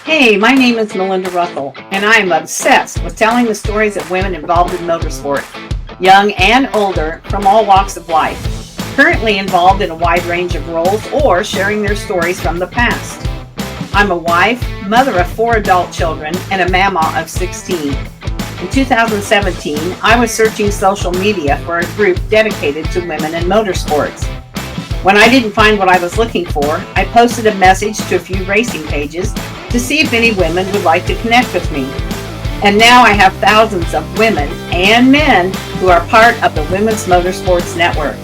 Hey, my name is Melinda Russell, and I am obsessed with telling the stories of women involved in motorsport, young and older, from all walks of life, currently involved in a wide range of roles or sharing their stories from the past. I'm a wife, mother of 4 adult children, and a mama of 16. In 2017, I was searching social media for a group dedicated to women in motorsports. When I didn't find what I was looking for, I posted a message to a few racing pages to see if any women would like to connect with me. And now I have thousands of women and men who are part of the Women's Motorsports Network.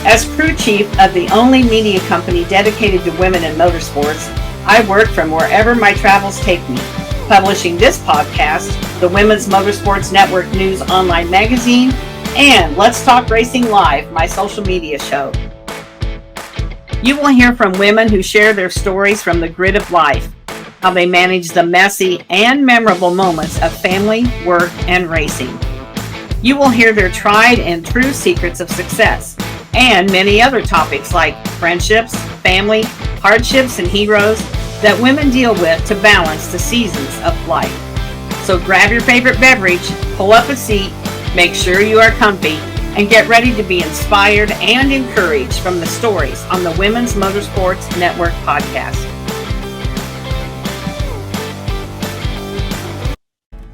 As crew chief of the only media company dedicated to women in motorsports, I work from wherever my travels take me, publishing this podcast, the Women's Motorsports Network News online magazine, and Let's Talk Racing Live, my social media show. You will hear from women who share their stories from the grid of life, how they manage the messy and memorable moments of family, work, and racing. You will hear their tried and true secrets of success, and many other topics like friendships, family, hardships, and heroes that women deal with to balance the seasons of life. So grab your favorite beverage, pull up a seat, make sure you are comfy, and get ready to be inspired and encouraged from the stories on the Women's Motorsports Network podcast.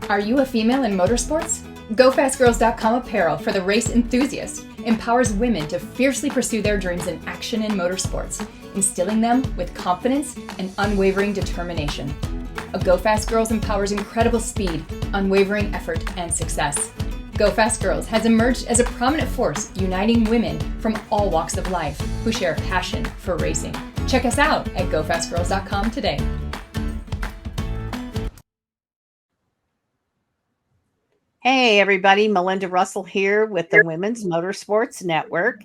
Are you a female in motorsports? GoFastGirls.com apparel for the race enthusiast empowers women to fiercely pursue their dreams in action in motorsports, instilling them with confidence and unwavering determination. A Go Fast Girls empowers incredible speed, unwavering effort, and success. Go Fast Girls has emerged as a prominent force uniting women from all walks of life who share a passion for racing. Check us out at GoFastGirls.com today. Hey everybody, Melinda Russell here with the Women's Motorsports Network.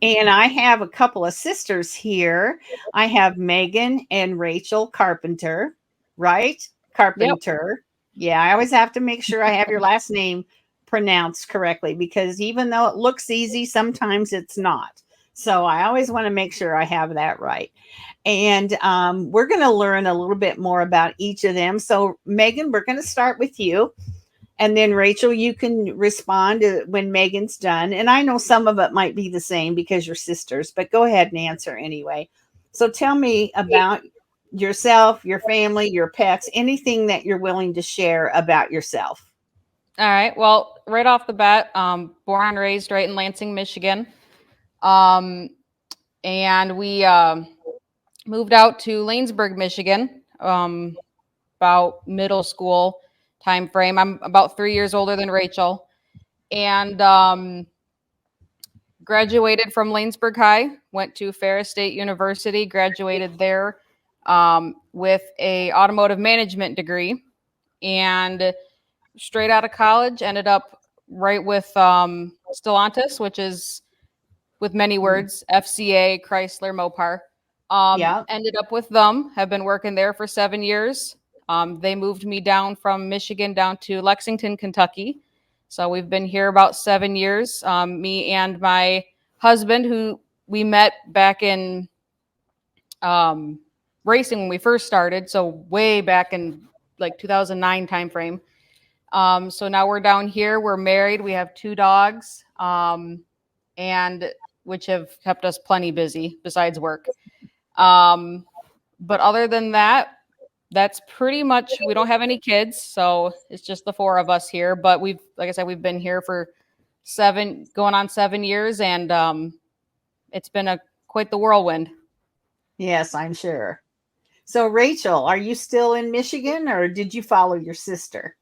And I have a couple of sisters here. I have Megan and Rachel Carpenter, right? Carpenter. Yep. Yeah, I always have to make sure I have your last name pronounced correctly because even though it looks easy, sometimes it's not. So I always want to make sure I have that right. And we're going to learn a little bit more about each of them. So Megan, we're going to start with you. And then Rachel, you can respond when Megan's done. And I know some of it might be the same because you're sisters, but go ahead and answer anyway. So tell me about yourself, your family, your pets, anything that you're willing to share about yourself. All right. Well, right off the bat, born and raised right in Lansing, Michigan. And we moved out to Lanesburg, Michigan, about middle school time frame. I'm about 3 years older than Rachel. And graduated from Lanesburg High, went to Ferris State University, graduated there with a automotive management degree. And straight out of college, ended up right with Stalantis, which is, with many words, FCA, Chrysler, Mopar. Ended up with them, have been working there for 7 years. They moved me down from Michigan down to Lexington, Kentucky. So we've been here about 7 years. Me and my husband, who we met back in racing when we first started. So way back in like 2009 timeframe. So now we're down here. We're married. We have 2 dogs, and which have kept us plenty busy besides work. But other than that, that's pretty much, we don't have any kids. So it's just the 4 of us here, but like I said, we've been here for going on 7 years, and it's been quite the whirlwind. Yes, I'm sure. So Rachel, are you still in Michigan or did you follow your sister?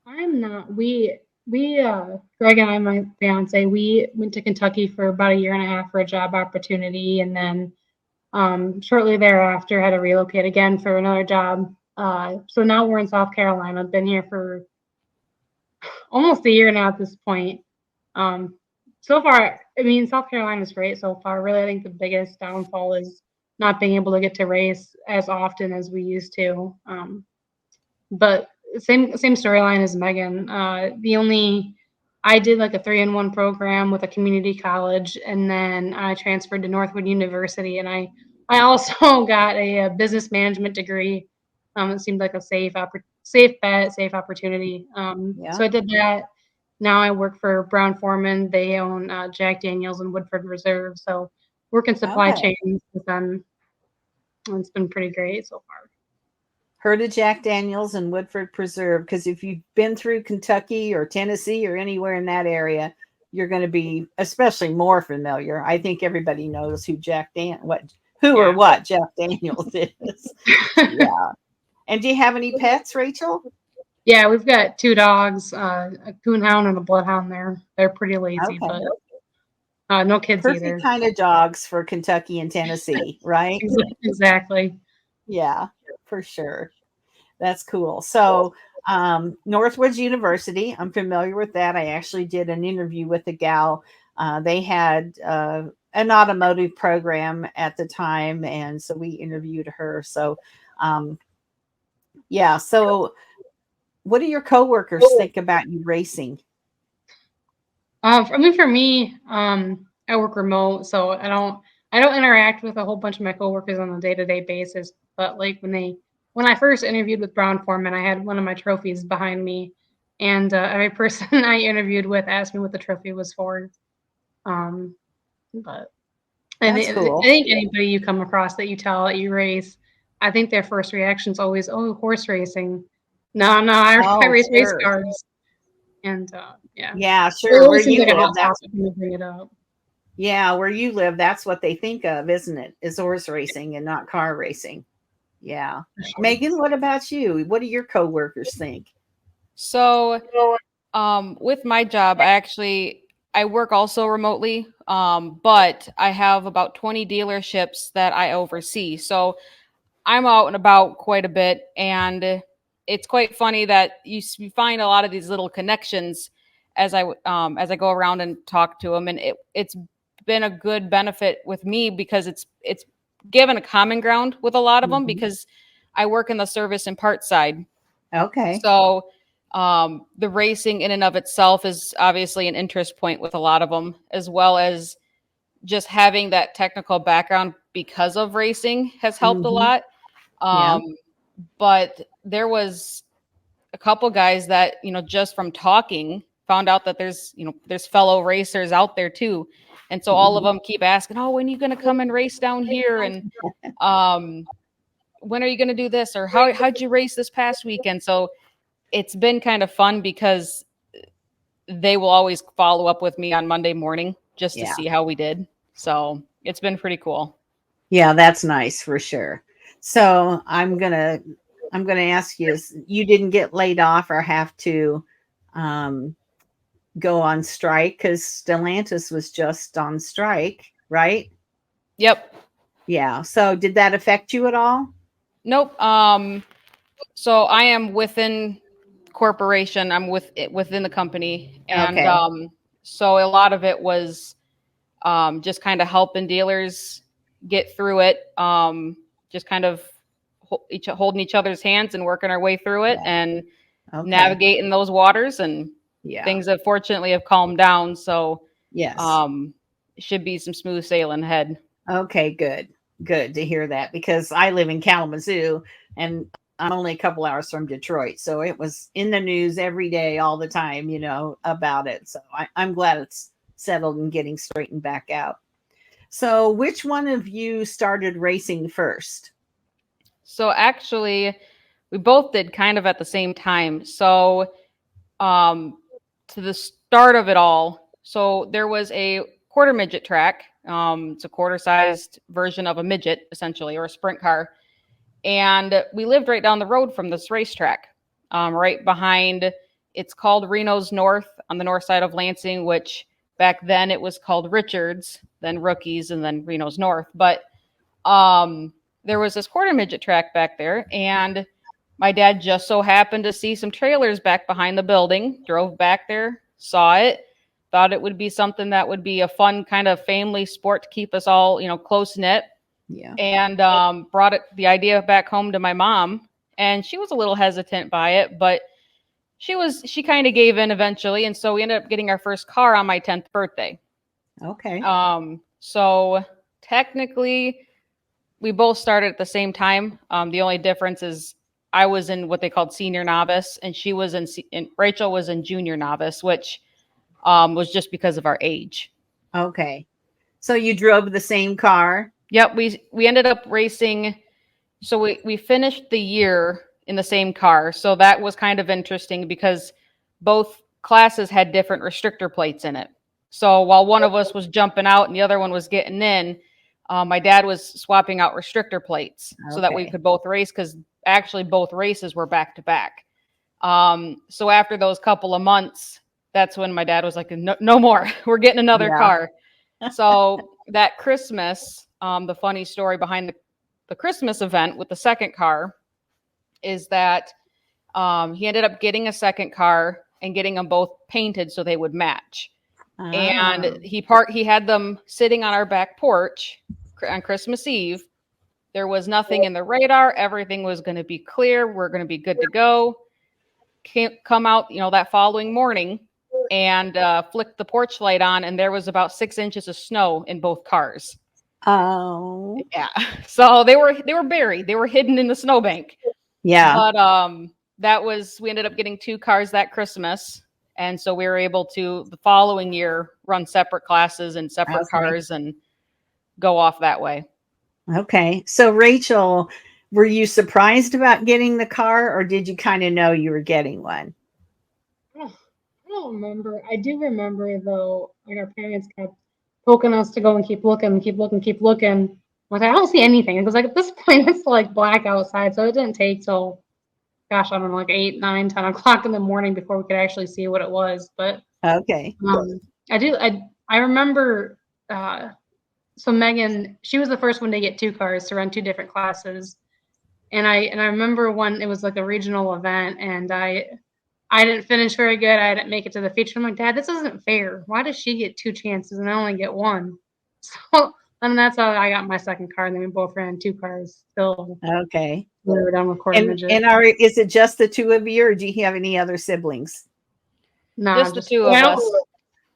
I'm not. We Greg and I, my fiance, we went to Kentucky for about 1.5 years for a job opportunity, and then shortly thereafter had to relocate again for another job. So now we're in South Carolina. I've been here for almost 1 year now at this point. So far, I mean, South Carolina is great so far. Really, I think the biggest downfall is not being able to get to race as often as we used to. But same storyline as Megan. I did like a 3-in-1 program with a community college, and then I transferred to Northwood University, and I I also got a business management degree. It seemed like a safe bet, safe opportunity. So I did that. Now I work for Brown Foreman. They own Jack Daniels and Woodford Reserve. So work in supply Okay. chains with them. It's been pretty great so far. Heard of Jack Daniels and Woodford Preserve, because if you've been through Kentucky or Tennessee or anywhere in that area, you're going to be especially more familiar. I think everybody knows who Jack Daniels is. Yeah. And do you have any pets, Rachel? Yeah, we've got 2 dogs, a coonhound and a bloodhound there. They're pretty lazy, Okay. but no kids Perfect either. kind of dogs for Kentucky and Tennessee, right? Exactly. Yeah, for sure. That's cool. So, Northwoods University, I'm familiar with that. I actually did an interview with a gal. They had an automotive program at the time, and so we interviewed her. So, yeah. So, what do your coworkers think about you racing? For me, I work remote, so I don't interact with a whole bunch of my coworkers on a day-to-day basis. But like when I first interviewed with Brown Foreman, I had one of my trophies behind me, and every person I interviewed with asked me what the trophy was for. Um, but That's I cool. think anybody you come across that you tell that you race, I think their first reaction is always, "Oh, horse racing." No, I Oh, race sure. cars, and yeah, Yeah, it sure. Where always seems you like a live, hot that's topic when you bring it up. yeah, where you live, that's what they think of, isn't it? Is horse racing and not car racing. Yeah. Megan, what about you? What do your coworkers think? So, with my job, I work also remotely, but I have about 20 dealerships that I oversee. So I'm out and about quite a bit, and it's quite funny that you find a lot of these little connections as I go around and talk to them, and it's been a good benefit with me because it's given a common ground with a lot of them Mhm. because I work in the service and parts side. Okay. So the racing in and of itself is obviously an interest point with a lot of them, as well as just having that technical background because of racing has helped a Mhm. lot. Yeah. Um, but there was a couple guys that, just from talking, found out that there's fellow racers out there too. And so all of Mhm. them keep asking, oh, when are you going to come and race down here? And um, when are you going to do this? Or how'd you race this past weekend? So it's been kind of fun because they will always follow up with me on Monday morning just to Yeah. see how we did. So it's been pretty cool. Yeah, that's nice for sure. So I'm gonna ask you, you didn't get laid off or have to um, go on strike because Stellantis was just on strike, right? Yep. Yeah. So did that affect you at all? Nope. So I am within corporation. I'm within the company, and Okay. so a lot of it was just kind of helping dealers get through it. Just kind of holding each other's hands and working our way through it, Yeah. and Okay. navigating those waters. And Yeah. things have fortunately have calmed down. So Yes. um, should be some smooth sailing ahead. Okay, good. Good to hear that because I live in Kalamazoo and I'm only a couple hours from Detroit. So it was in the news every day, all the time, about it. So I'm glad it's settled and getting straightened back out. So, which one of you started racing first? So actually, we both did kind of at the same time. So um, to the start of it all, so there was a quarter midget track. It's a quarter-sized version of a midget, essentially, or a sprint car. And we lived right down the road from this racetrack, right behind. It's called Reno's North on the north side of Lansing, which back then it was called Richards, then Rookies, and then Reno's North. But there was this quarter midget track back there, and my dad just so happened to see some trailers back behind the building, drove back there, saw it, thought it would be something that would be a fun kind of family sport to keep us all, close knit, Yeah. and brought the idea back home to my mom, and she was a little hesitant by it, but she kind of gave in eventually, and so we ended up getting our first car on my 10th birthday. Okay. So technically we both started at the same time. The only difference is I was in what they called senior novice, and she was in Rachel was in junior novice, which was just because of our age. Okay. So you drove the same car? Yep, we ended up racing. So we finished the year in the same car. So that was kind of interesting because both classes had different restrictor plates in it. So while one of us was jumping out and the other one was getting in, my dad was swapping out restrictor plates so that we Okay. could both race, because actually both races were back to back. So after those couple of months, that's when my dad was like, no, no more, we're getting another Yeah. car. So that Christmas, the funny story behind the Christmas event with the second car is that he ended up getting a second car and getting them both painted so they would match. And Oh. he had them sitting on our back porch on Christmas Eve. There was nothing in the radar. Everything was going to be clear. We're going to be good to go. Come out, that following morning and flicked the porch light on, and there was about 6 inches of snow in both cars. Oh. Yeah. So they were buried. They were hidden in the snowbank. Yeah. But we ended up getting 2 cars that Christmas. And so we were able to the following year run separate classes and separate cars and go off that way. Okay. So Rachel, were you surprised about getting the car, or did you kind of know you were getting one? I don't remember. I do remember though, like our parents kept poking us to go and keep looking, keep looking, keep looking. I was like, I don't see anything. It was like at this point it's like black outside, so it didn't take till, gosh, I don't know, like 8, 9, 10 o'clock in the morning before we could actually see what it was. But Okay. I remember. So Megan, she was the first one to get 2 cars to run 2 different classes, and I remember one. It was like a regional event, and I didn't finish very good. I didn't make it to the feature. I'm like, Dad, this isn't fair. Why does she get 2 chances and I only get 1? So, and that's how I got my second car. And then we both ran 2 cars till Okay. we were done with quarter midget. And is it just the 2 of you, or do you have any other siblings? No, just the 2 of us.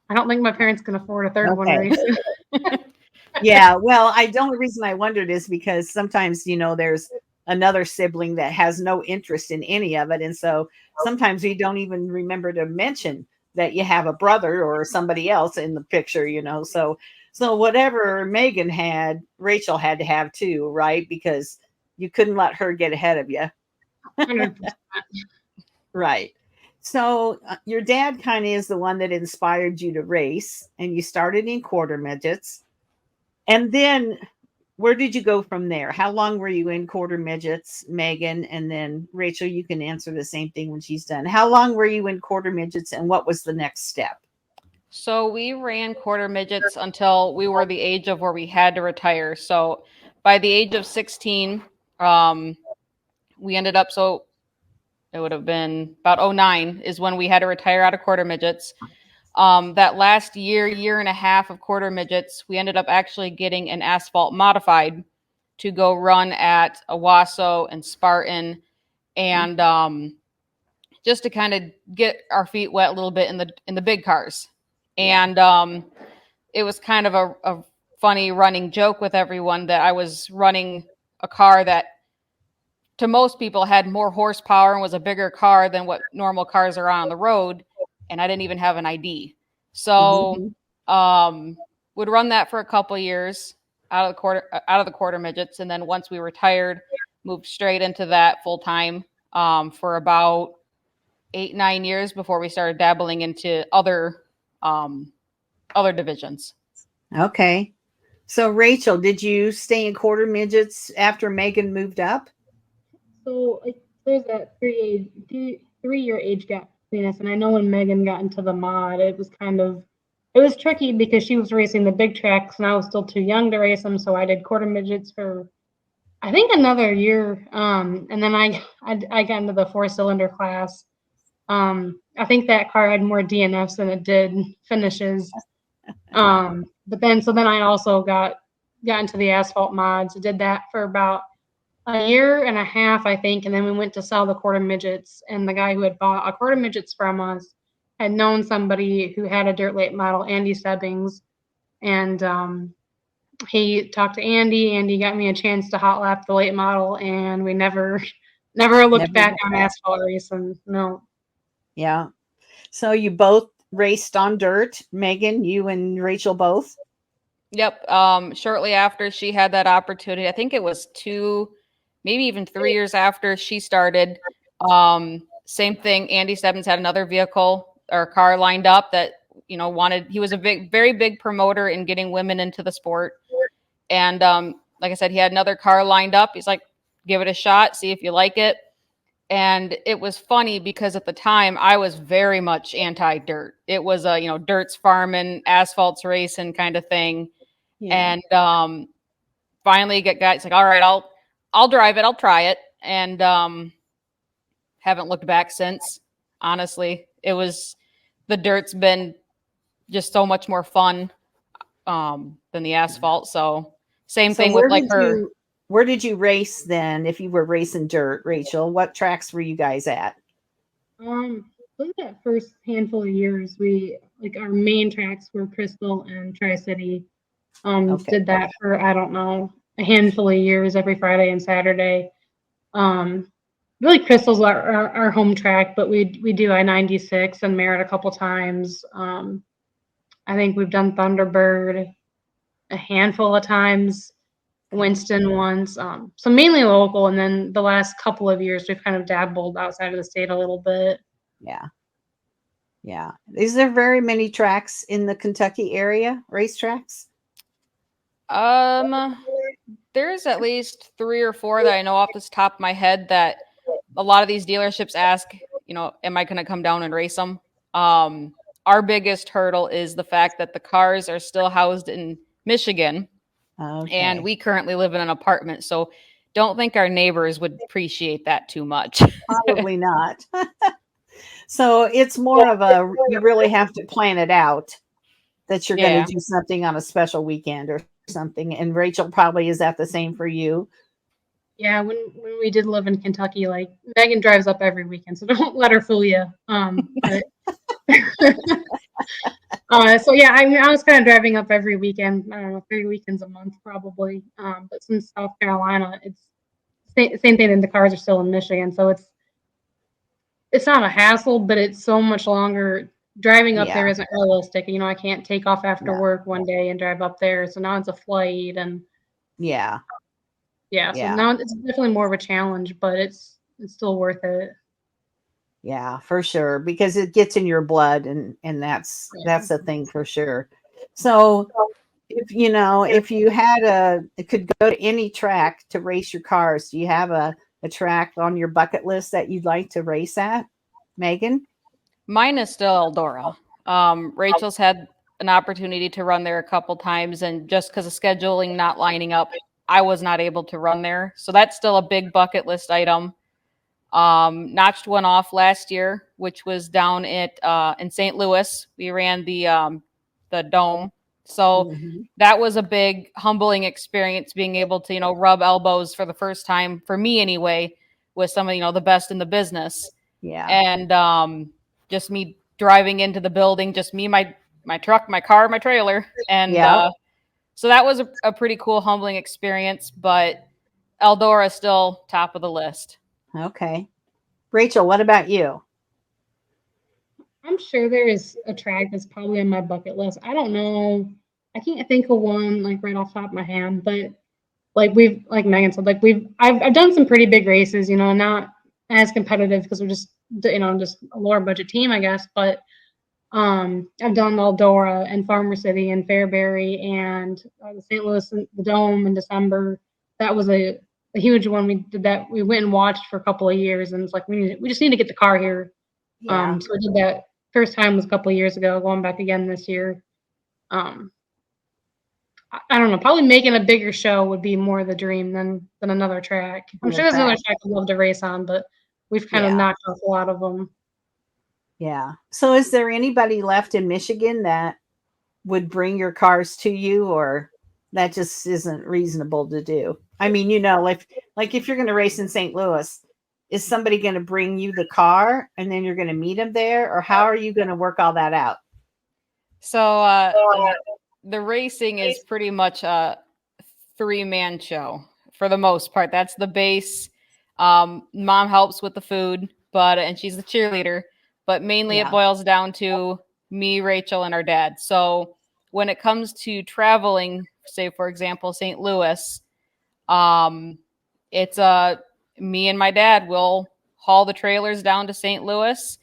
I don't think my parents can afford a third one race. Yeah. Well, the only reason I wondered is because sometimes, there's another sibling that has no interest in any of it. And so sometimes we don't even remember to mention that you have a brother or somebody else in the picture, So whatever Megan had, Rachel had to have too, right? Because you couldn't let her get ahead of you. 100%. Right. So your dad kind of is the one that inspired you to race, and you started in quarter midgets. And then where did you go from there? How long were you in quarter midgets, Megan? And then Rachel, you can answer the same thing when she's done. How long were you in quarter midgets, and what was the next step? So we ran quarter midgets until we were the age of where we had to retire. So by the age of 16, we ended up, so it would have been about 2009 is when we had to retire out of quarter midgets. That last year and a half of quarter midgets, we ended up actually getting an asphalt modified to go run at Owasso and Spartan, and just to kind of get our feet wet a little bit in the big cars. And it was kind of a funny running joke with everyone that I was running a car that to most people had more horsepower and was a bigger car than what normal cars are on the road. And I didn't even have an ID. So would run that for a couple of years out of the quarter midgets. And then once we retired, moved straight into that full time for about 8, 9 years before we started dabbling into other divisions. Okay. So Rachel, did you stay in quarter midgets after Megan moved up? So there's that 3-year age gap between us, and I know when Megan got into the mod, it was tricky because she was racing the big tracks, and I was still too young to race them. So I did quarter midgets for I think another year, and then I got into the 4-cylinder class. I think that car had more DNFs than it did finishes. But then I also got into the asphalt mods. I did that for about a year and a half, I think, and then we went to sell the quarter midgets. And the guy who had bought a quarter midgets from us had known somebody who had a dirt late model, Andy Stebbings, and he talked to Andy. Andy got me a chance to hot lap the late model, and we never looked back on asphalt racing. No. Yeah. So you both raced on dirt, Megan, you and Rachel both? Yep. Shortly after she had that opportunity, I think it was 2, maybe even 3 years after she started. Same thing. Andy Stebbins had another vehicle or car lined up that, he was a very big promoter in getting women into the sport. And like I said, he had another car lined up. He's like, give it a shot, see if you like it. And it was funny because at the time I was very much anti-dirt. It was a, dirt's farming, asphalt's racing kind of thing. Yeah. And finally get guys like, all right, I'll drive it. I'll try it. And haven't looked back since. Honestly, the dirt's been just so much more fun than the asphalt. So same thing with like her. Where did you race then? If you were racing dirt, Rachel, what tracks were you guys at? That first handful of years, our main tracks were Crystal and Tri-City. Did that for, I don't know, a handful of years every Friday and Saturday. Really Crystal's our home track, but we do I-96 and Merritt a couple times. I think we've done Thunderbird a handful of times, Winston once. So mainly local, and then the last couple of years we've kind of dabbled outside of the state a little bit. Yeah. Yeah. Is there very many tracks in the Kentucky area, racetracks? There's at least 3 or 4 that I know off the top of my head that a lot of these dealerships ask, am I going to come down and race them? Our biggest hurdle is the fact that the cars are still housed in Michigan. Okay. And we currently live in an apartment. So don't think our neighbors would appreciate that too much. Probably not. So it's more of you really have to plan it out that you're going to do something on a special weekend or something. And Rachel, probably is that the same for you? Yeah, when we did live in Kentucky, like Megan drives up every weekend, so don't let her fool you. But so yeah, I was kind of driving up every weekend. I don't know, 3 weekends a month probably. But since South Carolina, it's same thing, and the cars are still in Michigan, so it's not a hassle, but it's so much longer. Driving up there isn't realistic. I can't take off after work one day and drive up there. So now it's a flight, and yeah. So now it's definitely more of a challenge, but it's still worth it. Yeah, for sure, because it gets in your blood, and that's the thing for sure. So if you could go to any track to race your cars, do you have a track on your bucket list that you'd like to race at, Megan? Mine is still Eldora. Rachel's had an opportunity to run there a couple times, and just because of scheduling not lining up, I was not able to run there. So that's still a big bucket list item. Notched one off last year, which was down at in St. Louis. We ran the Dome. So that was a big humbling experience, being able to, rub elbows for the first time, for me anyway, with some of, the best in the business. Yeah. And just me driving into the building, just me, my truck, my car, my trailer. And so that was a pretty cool, humbling experience, but Eldora is still top of the list. Okay. Rachel, what about you? I'm sure there is a track that's probably on my bucket list. I don't know. I can't think of one like right off the top of my hand, but like Megan said, I've done some pretty big races, not as competitive because we're just just a lower budget team, I guess. But I've done Eldora and Farmer City and Fairbury and the St. Louis, the Dome in December. That was a huge one. We did that. We went and watched for a couple of years, and it's like we just need to get the car here. Yeah. So we did that. First time was a couple of years ago. Going back again this year. I don't know. Probably making a bigger show would be more the dream than another track. I'm sure there's another track I'd love to race on, but we've kind of knocked off a lot of them. Yeah. So is there anybody left in Michigan that would bring your cars to you, or that just isn't reasonable to do? I mean, if you're going to race in St. Louis, is somebody going to bring you the car and then you're going to meet them there, or how are you going to work all that out? So the racing is pretty much three-man show for the most part. That's the base. Mom helps with the food, and she's the cheerleader, but mainly it Yeah. boils down to me, Rachel, and our dad. So when it comes to traveling, say for example, St. Louis, it's me and my dad will haul the trailers down to St. Louis,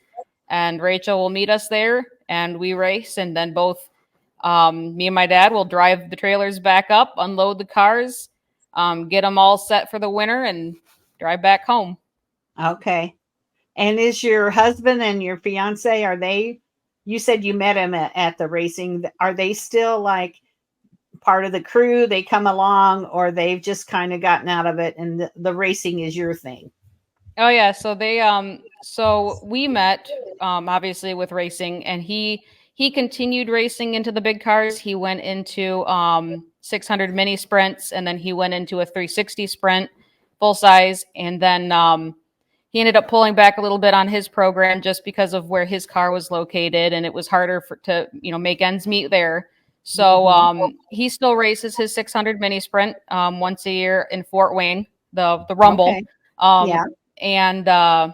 and Rachel will meet us there, and we race, and then both me and my dad will drive the trailers back up, unload the cars, get them all set for the winter, and drive back home. Okay. And is your husband and your fiance, you said you met him at the racing. Are they still like part of the crew? They come along, or they've just kind of gotten out of it and the racing is your thing? Oh yeah, so we met obviously with racing, and he continued racing into the big cars. He went into 600 mini sprints, and then he went into a 360 sprint full size, and then he ended up pulling back a little bit on his program just because of where his car was located, and it was harder to make ends meet there. So he still races his 600 mini sprint once a year in Fort Wayne, the Rumble. Okay. Yeah. And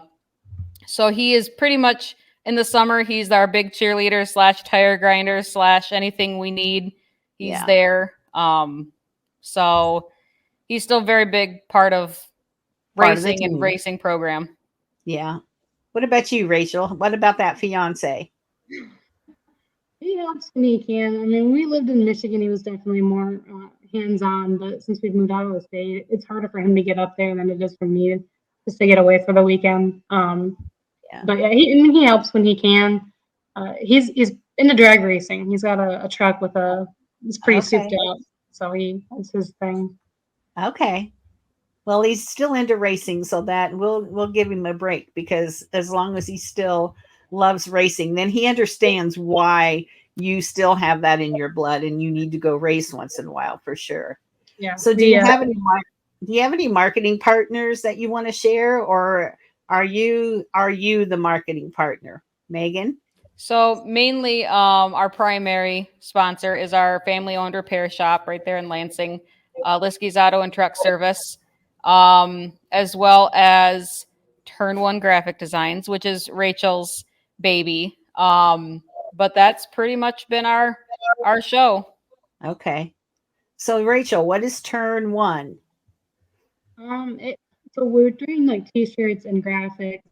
so he is pretty much in the summer, he's our big cheerleader / tire grinder / anything we need. He's there. So he's still a very big part of racing and racing program. Yeah. What about you, Rachel? What about that fiance? He helps when he can. I mean, we lived in Michigan. He was definitely more hands-on, but since we've moved out of the state, it's harder for him to get up there than it is for me just to get away for the weekend. But yeah, he helps when he can. He's into drag racing. He's got a truck with he's pretty souped up, so that's his thing. Okay. Well, he's still into racing, so that we'll give him a break, because as long as he still loves racing, then he understands why you still have that in your blood and you need to go race once in a while, for sure. Yeah. So do you have any marketing partners that you want to share, or are you the marketing partner, Megan? So mainly our primary sponsor is our family-owned repair shop right there in Lansing, Liskey's Auto and Truck Service, as well as Turn One Graphic Designs, which is Rachel's baby. But that's pretty much been our show. Okay. So Rachel, what is Turn One? So we're doing like t-shirts and graphics.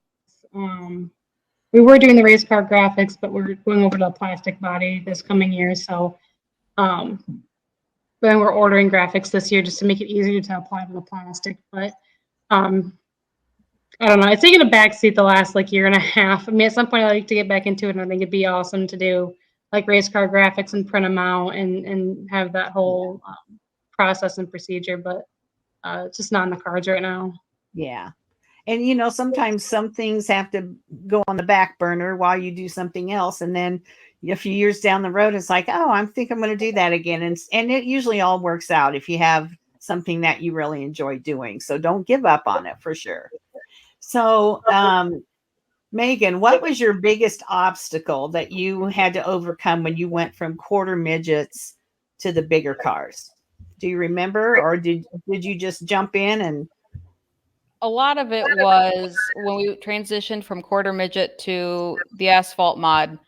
We were doing the race car graphics, but we're going over to a plastic body this coming year. So then we're ordering graphics this year just to make it easier to apply to the plastic. But I don't know. It's taken a backseat the last year and a half. I mean, at some point I'd like to get back into it, and I think it'd be awesome to do like race car graphics and print them out and have that whole process and procedure. But it's just not in the cards right now. Yeah. And sometimes some things have to go on the back burner while you do something else, and then a few years down the road, it's like, oh, I think I'm going to do that again, and it usually all works out if you have something that you really enjoy doing. So don't give up on it, for sure. So, Megan, what was your biggest obstacle that you had to overcome when you went from quarter midgets to the bigger cars? Do you remember, or did you just jump in? And a lot of it was when we transitioned from quarter midget to the asphalt mod.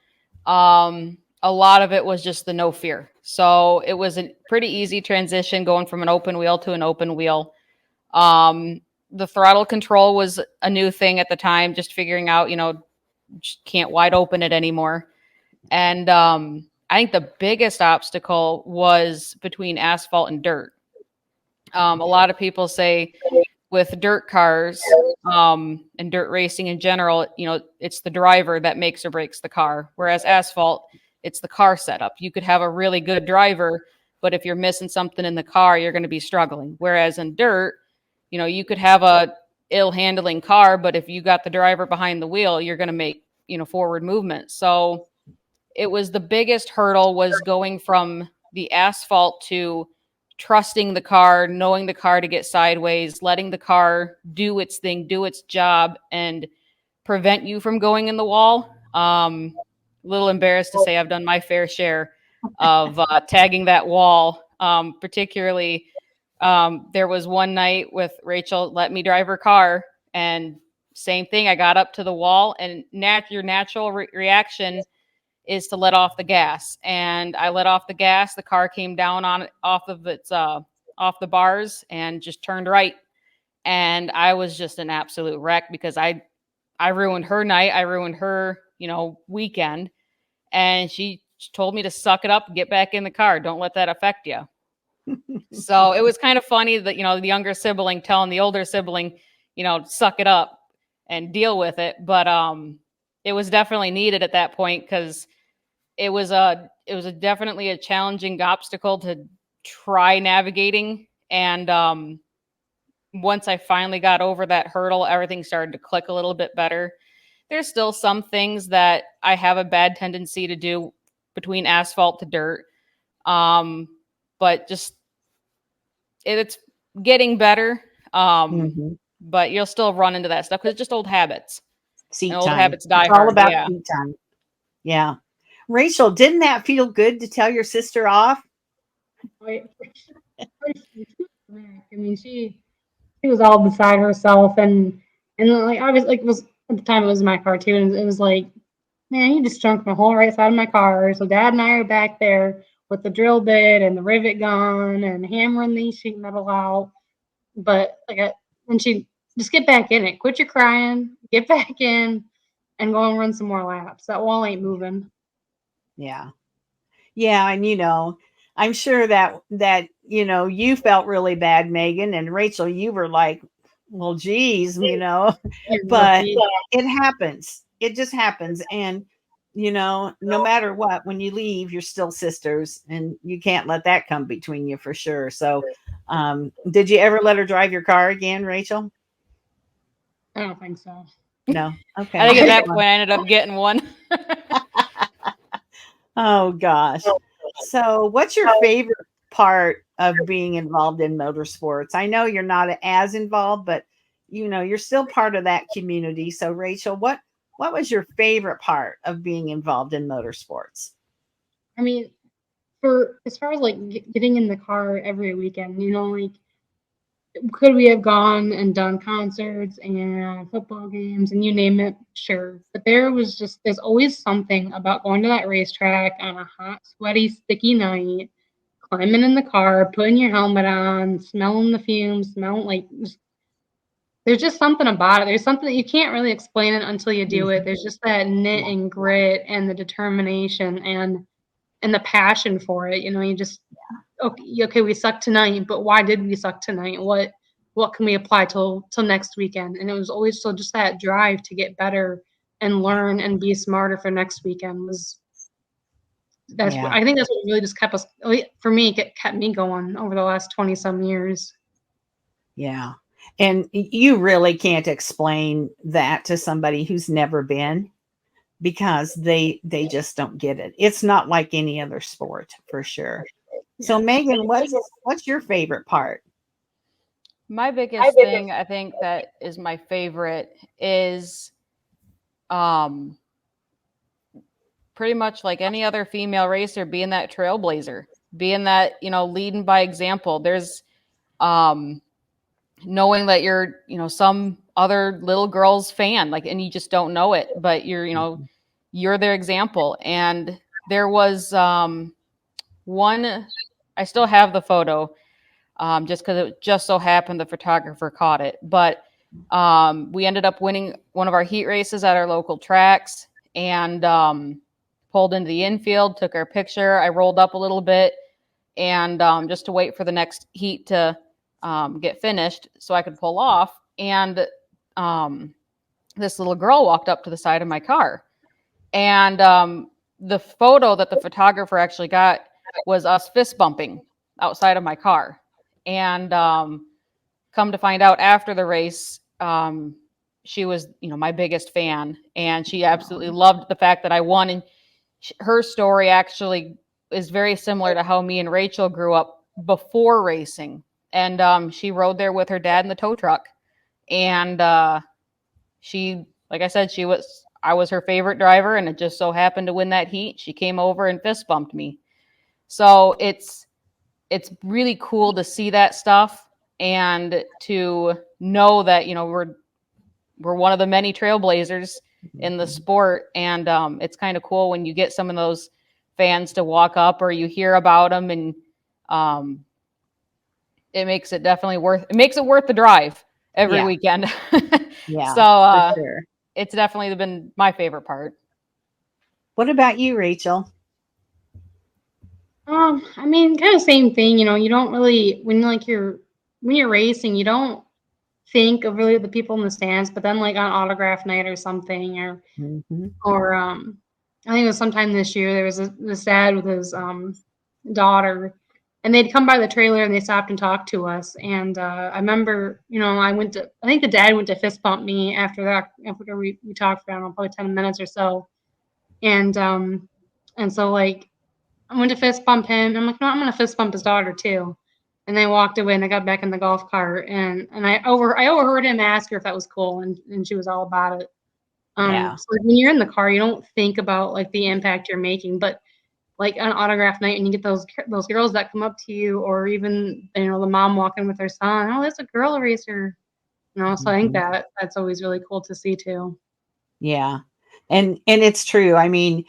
A lot of it was just the no fear. So it was a pretty easy transition going from an open wheel to an open wheel. The throttle control was a new thing at the time, just figuring out, just can't wide open it anymore. And I think the biggest obstacle was between asphalt and dirt. A lot of people say with dirt cars and dirt racing in general, it's the driver that makes or breaks the car. Whereas asphalt, it's the car setup. You could have a really good driver, but if you're missing something in the car, you're going to be struggling. Whereas in dirt, you could have a ill handling car, but if you got the driver behind the wheel, you're going to make, forward movement. So it was the biggest hurdle was going from the asphalt to trusting the car, knowing the car to get sideways, letting the car do its thing, do its job, and prevent you from going in the wall. A little embarrassed to say I've done my fair share of tagging that wall, particularly There was one night with Rachel let me drive her car, and same thing. I got up to the wall, and your natural reaction is to let off the gas. And I let off the gas. The car came down off the bars and just turned right. And I was just an absolute wreck because I ruined her night. I ruined her, weekend. And she told me to suck it up and get back in the car. Don't let that affect you. So it was kind of funny that, the younger sibling telling the older sibling, suck it up and deal with it. But it was definitely needed at that point because it was definitely a challenging obstacle to try navigating. And once I finally got over that hurdle, everything started to click a little bit better. There's still some things that I have a bad tendency to do between asphalt to dirt. But just it's getting better. But you'll still run into that stuff because it's just old habits. Seat old time. habits die it's all hard. about Yeah. seat time. Yeah. Rachel, didn't that feel good to tell your sister off? I mean, she was all beside herself, and like I was like, it was at the time it was my car too, and it was like, man, you just junk my whole right side of my car. So Dad and I are back there with the drill bit and the rivet gun and hammering the sheet metal out. But when she just get back in it, quit your crying, get back in, and go and run some more laps. That wall ain't moving. Yeah. Yeah, and I'm sure that you felt really bad, Megan, and Rachel, you were like, well, geez, but it happens. It just happens. And no matter what, when you leave, you're still sisters, and you can't let that come between you for sure. So did you ever let her drive your car again, Rachel? I don't think so. No. Okay. I think at that point I ended up getting one. Oh gosh. So what's your favorite part of being involved in motorsports? I know you're not as involved, but you're still part of that community. So Rachel, what was your favorite part of being involved in motorsports? I mean, as far as like getting in the car every weekend, like, could we have gone and done concerts and football games and you name it? Sure. But there's always something about going to that racetrack on a hot, sweaty, sticky night, climbing in the car, putting your helmet on, smelling the fumes, there's just something about it. There's something that you can't really explain it until you do it. There's just that knit and grit and the determination and the passion for it. You just, okay, we sucked tonight, but why did we suck tonight? What can we apply till next weekend? And it was always still just that drive to get better and learn and be smarter for next weekend I think that's what really just kept us, for me, it kept me going over the last 20 some years. Yeah. And you really can't explain that to somebody who's never been, because they just don't get it. It's not like any other sport for sure. So Megan, what's your favorite part? My biggest thing, I think, that is my favorite is pretty much like any other female racer, being that trailblazer, being that, leading by example. There's knowing that you're, some other little girl's fan, and you just don't know it, but you're their example. And there was one, I still have the photo, just because it just so happened the photographer caught it. But we ended up winning one of our heat races at our local tracks, and pulled into the infield, took our picture. I rolled up a little bit, and just to wait for the next heat to get finished so I could pull off. And this little girl walked up to the side of my car. And the photo that the photographer actually got was us fist bumping outside of my car. And come to find out after the race, she was, my biggest fan, and she absolutely loved the fact that I won. And her story actually is very similar to how me and Rachel grew up before racing. And she rode there with her dad in the tow truck. And she, like I said, I was her favorite driver, and it just so happened to win that heat. She came over and fist bumped me. So it's it's really cool to see that stuff and to know that, you know, we're one of the many trailblazers in the sport. And it's kind of cool when you get some of those fans to walk up or you hear about them, and it makes it worth the drive every Yeah. weekend. Yeah, So for sure. it's definitely been my favorite part. What about you, Rachel? I mean, kind of same thing. You know, you don't really when you're racing, you don't think of really the people in the stands, but then like on autograph night or something, Mhm. or I think it was sometime this year. There was this dad with his daughter, and they'd come by the trailer and they stopped and talked to us. And I remember, you know, I think the dad went to fist bump me after that. After we talked for, I don't know, probably 10 minutes or so. And so like I went to fist bump him. I'm like, no, I'm gonna fist bump his daughter too. And they walked away, and I got back in the golf cart, and I overheard him ask her if that was cool, and she was all about it. Yeah. So like, when you're in the car, you don't think about like the impact you're making, but like on autograph night, and you get those girls that come up to you, or even, you know, the mom walking with her son. Oh, there's a girl racer, you know. So I think Mhm. that's always really cool to see too. Yeah. And it's true. I mean,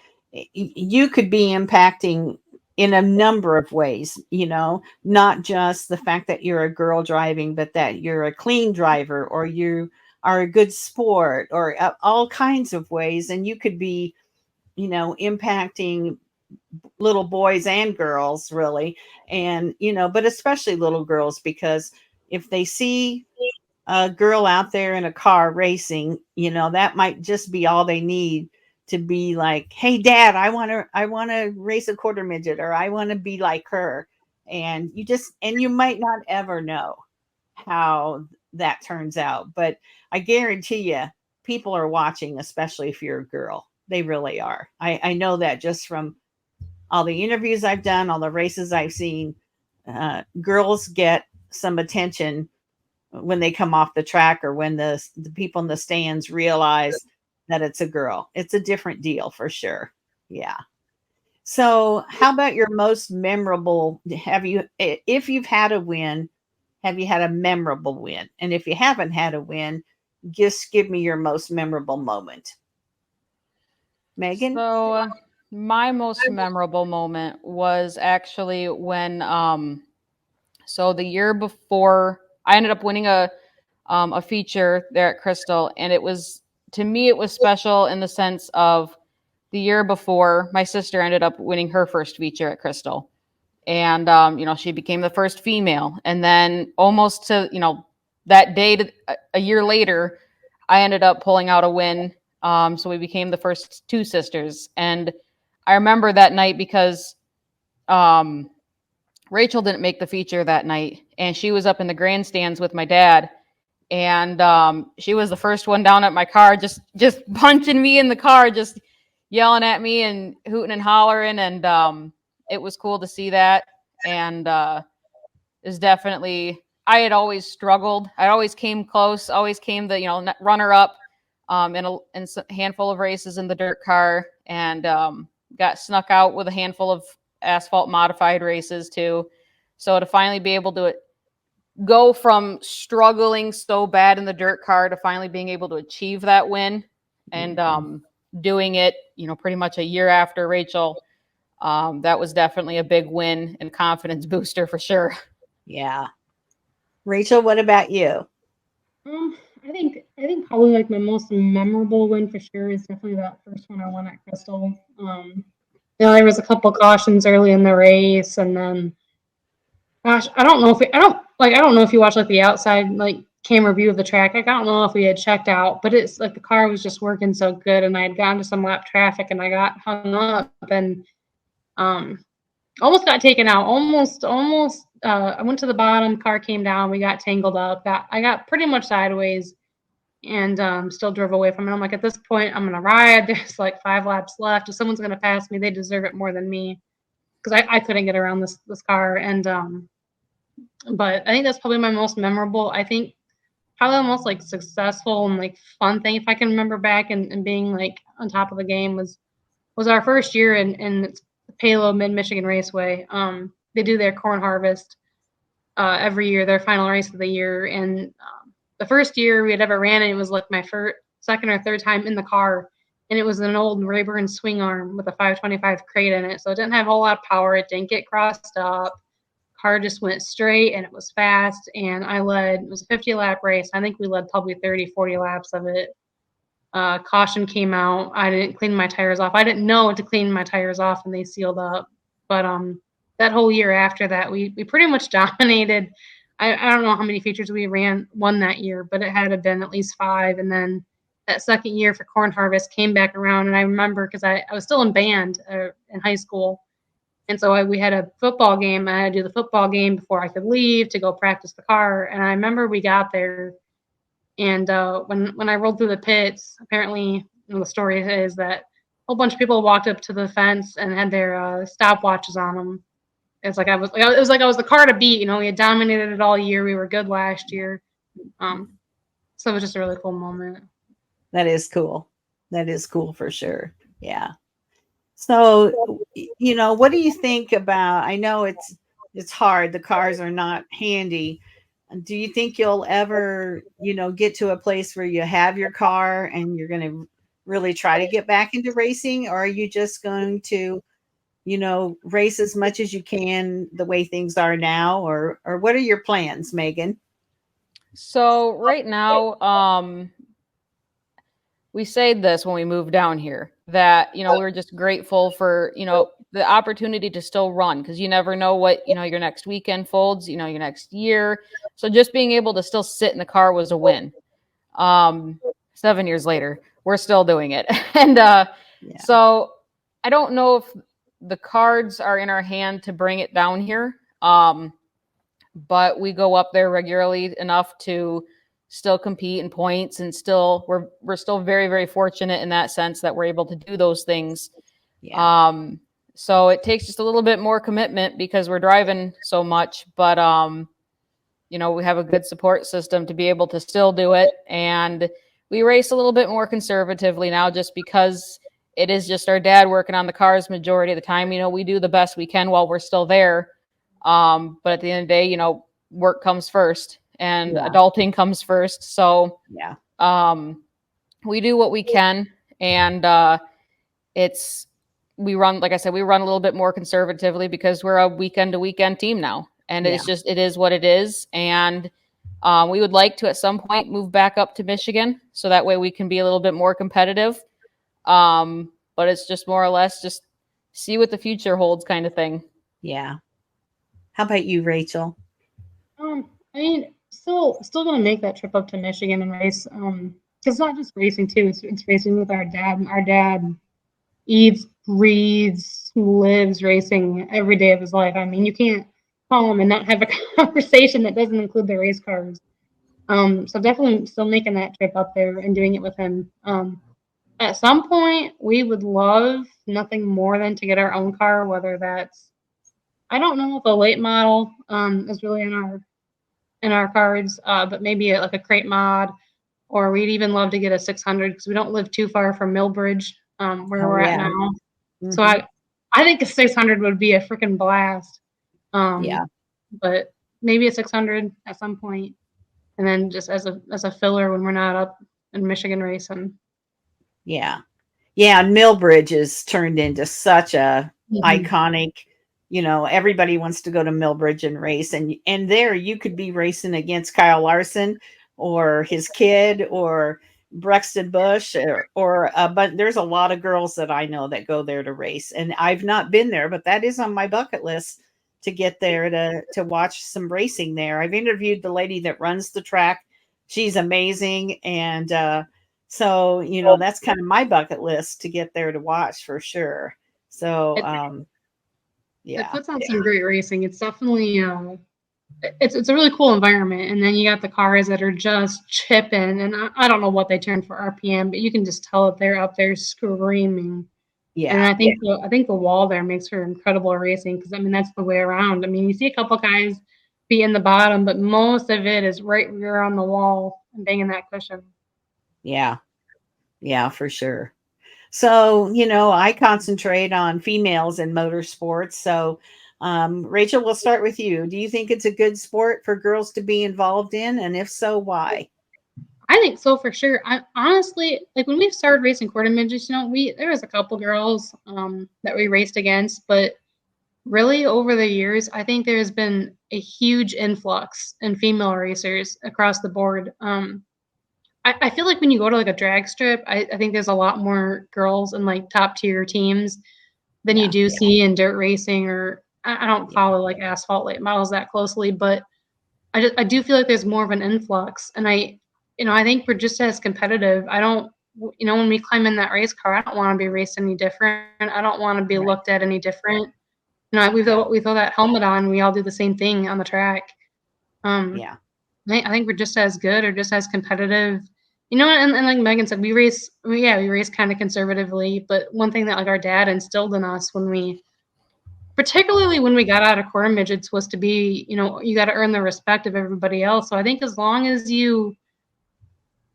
you could be impacting in a number of ways, you know, not just the fact that you're a girl driving, but that you're a clean driver, or you are a good sport, or all kinds of ways. And you could be, you know, impacting little boys and girls, really. And, you know, but especially little girls, because if they see a girl out there in a car racing, you know, that might just be all they need to be like, "Hey dad, I want to race a quarter midget, or I want to be like her." And you might not ever know how that turns out, but I guarantee you people are watching, especially if you're a girl. They really are. I know that just from all the interviews I've done, all the races I've seen. Girls get some attention when they come off the track, or when the people in the stands realize that it's a girl. It's a different deal for sure. Yeah. So, how about your most memorable? If you've had a win, have you had a memorable win? And if you haven't had a win, just give me your most memorable moment. Megan? So my most memorable moment was actually when so the year before I ended up winning a feature there at Crystal, and it was, to me, it was special in the sense of the year before my sister ended up winning her first feature at Crystal, and you know, she became the first female, and then almost to, you know, that day to a year later, I ended up pulling out a win. So we became the first two sisters, and I remember that night because um, Rachel didn't make the feature that night, and she was up in the grandstands with my dad, and she was the first one down at my car, just punching me in the car, just yelling at me and hooting and hollering, and it was cool to see that. And is definitely, I had always struggled. I always came close, always came the, you know, runner up in a handful of races in the dirt car, and got snuck out with a handful of asphalt modified races too. So to finally be able to go from struggling so bad in the dirt car to finally being able to achieve that win, and doing it, you know, pretty much a year after Rachel, that was definitely a big win and confidence booster for sure. Yeah. Rachel, what about you? I think probably like my most memorable win for sure is definitely that first one I won at Crystal. You know, there was a couple cautions early in the race, and then, gosh, I don't know if you watch like the outside like camera view of the track. Like, I don't know if we had checked out, but it's like the car was just working so good, and I had gotten to some lap traffic, and I got hung up, and um almost got taken out. Almost. I went to the bottom. Car came down. We got tangled up. I got pretty much sideways, and still drove away from it. I'm like, at this point, I'm gonna ride. There's like 5 laps left. If someone's gonna pass me, they deserve it more than me, because I couldn't get around this car. And but I think that's probably my most memorable. I think probably the most like successful and like fun thing, if I can remember back, and being like on top of the game, was our first year in Palo Mid Michigan Raceway. they do their corn harvest every year, their final race of the year. And the first year we had ever ran it, it was like my second or third time in the car. And it was an old Rayburn swing arm with a 525 crate in it. So it didn't have a whole lot of power. It didn't get crossed up. Car just went straight and it was fast. And I led, it was a 50 lap race. I think we led probably 30, 40 laps of it. Caution came out. I didn't clean my tires off. I didn't know to clean my tires off and they sealed up. But that whole year after that, we pretty much dominated. I don't know how many features we won that year, but it had to have been at least 5. And then that second year for corn harvest came back around. And I remember because I was still in band in high school. And so we had a football game. I had to do the football game before I could leave to go practice the car. And I remember we got there. And when I rolled through the pits, apparently the story is that a whole bunch of people walked up to the fence and had their stopwatches on them. It was like I was the car to beat. We had dominated it all year. We were good last year. So it was just a really cool moment. That is cool. That is cool for sure. Yeah. So, what do you think about, I know it's hard. The cars are not handy. Do you think you'll ever, get to a place where you have your car and you're going to really try to get back into racing? Or are you just going to, race as much as you can the way things are now? Or what are your plans, Megan? So right now, we said this when we moved down here that, we were just grateful for, the opportunity to still run because you never know what, your next weekend folds, your next year. So just being able to still sit in the car was a win. 7 years later, we're still doing it. And so I don't know if the cards are in our hand to bring it down here. But we go up there regularly enough to still compete in points and still we're still very, very fortunate in that sense that we're able to do those things. Yeah. So it takes just a little bit more commitment because we're driving so much, but we have a good support system to be able to still do it. And we race a little bit more conservatively now just because it is just our dad working on the cars majority of the time. We do the best we can while we're still there. But at the end of the day, work comes first and adulting comes first. So we do what we can. And we run, like I said, we run a little bit more conservatively because we're a weekend to weekend team now. And it is what it is. And we would like to, at some point, move back up to Michigan. So that way we can be a little bit more competitive. But it's just more or less just see what the future holds kind of thing. Yeah. How about you, Rachel? Still going to make that trip up to Michigan and race. It's not just racing too. It's racing with our dad. Our dad eats, breathes, lives racing every day of his life. You can't call him and not have a conversation that doesn't include the race cars. So definitely still making that trip up there and doing it with him. At some point, we would love nothing more than to get our own car, whether that's, I don't know if a late model is really in our cards, but maybe like a crate mod, or we'd even love to get a 600 because we don't live too far from Millbridge, where we're at now. Mm-hmm. So I think a 600 would be a freaking blast. But maybe a 600 at some point, and then just as a filler when we're not up in Michigan racing. Yeah. And Millbridge is turned into such a iconic, everybody wants to go to Millbridge and race. And there you could be racing against Kyle Larson or his kid or Brexton Bush but there's a lot of girls that I know that go there to race. And I've not been there, but that is on my bucket list to get there to watch some racing there. I've interviewed the lady that runs the track. She's amazing. And, so, that's kind of my bucket list to get there to watch for sure. So, it puts on some great racing. It's definitely, it's a really cool environment. And then you got the cars that are just chipping, and I don't know what they turn for RPM, but you can just tell that they're up there screaming. Yeah. And I think the wall there makes for incredible racing because that's the way around. You see a couple guys be in the bottom, but most of it is right rear on the wall and banging that cushion. Yeah, for sure. So, I concentrate on females in motorsports. So Rachel, we'll start with you. Do you think it's a good sport for girls to be involved in? And if so, why? I think so for sure. I honestly, like when we started racing quarter midgets, there was a couple girls that we raced against, but really over the years, I think there's been a huge influx in female racers across the board. I feel like when you go to like a drag strip, I think there's a lot more girls in like top tier teams than you do see in dirt racing, or I don't follow like asphalt late models that closely, but I do feel like there's more of an influx, and I think we're just as competitive. I don't, when we climb in that race car, I don't want to be raced any different. I don't want to be looked at any different. We throw that helmet on, we all do the same thing on the track. Yeah. I think we're just as good or just as competitive. And like Megan said, we race kind of conservatively, but one thing that like our dad instilled in us particularly when we got out of quarter midgets, was to be, you got to earn the respect of everybody else. So I think as long as you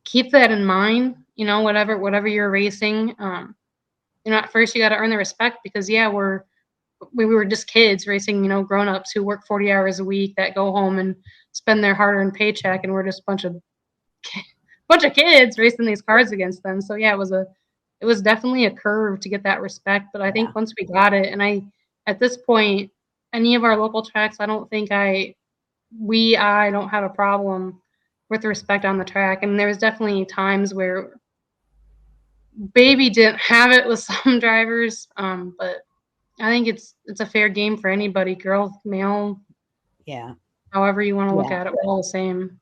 keep that in mind, whatever you're racing, at first you got to earn the respect, because we were just kids racing, grown-ups who work 40 hours a week that go home and spend their hard-earned paycheck, and we're just a bunch of kids racing these cars against them. So yeah, it was definitely a curve to get that respect, but I think once we got it, and at this point, any of our local tracks, I don't think I don't have a problem with respect on the track. And there was definitely times where baby didn't have it with some drivers, but I think it's a fair game for anybody, girl, male, however you want to look at it, we're all the same.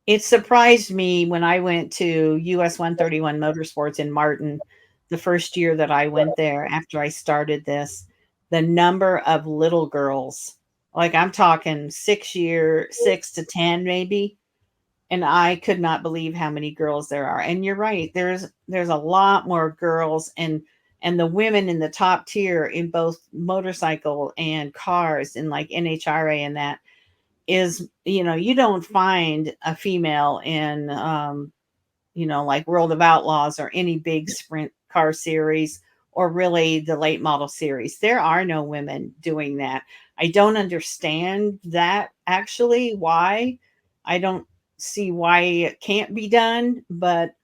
It surprised me when I went to US 131 Motorsports in Martin, the first year that I went there after I started this, the number of little girls, like I'm talking 6 to 10 maybe. And I could not believe how many girls there are. And you're right. There's a lot more girls, and the women in the top tier in both motorcycle and cars and like NHRA, and that is, you don't find a female in, like World of Outlaws or any big sprint car series, or really the late model series. There are no women doing that. I don't understand that, actually, why. I don't see why it can't be done, but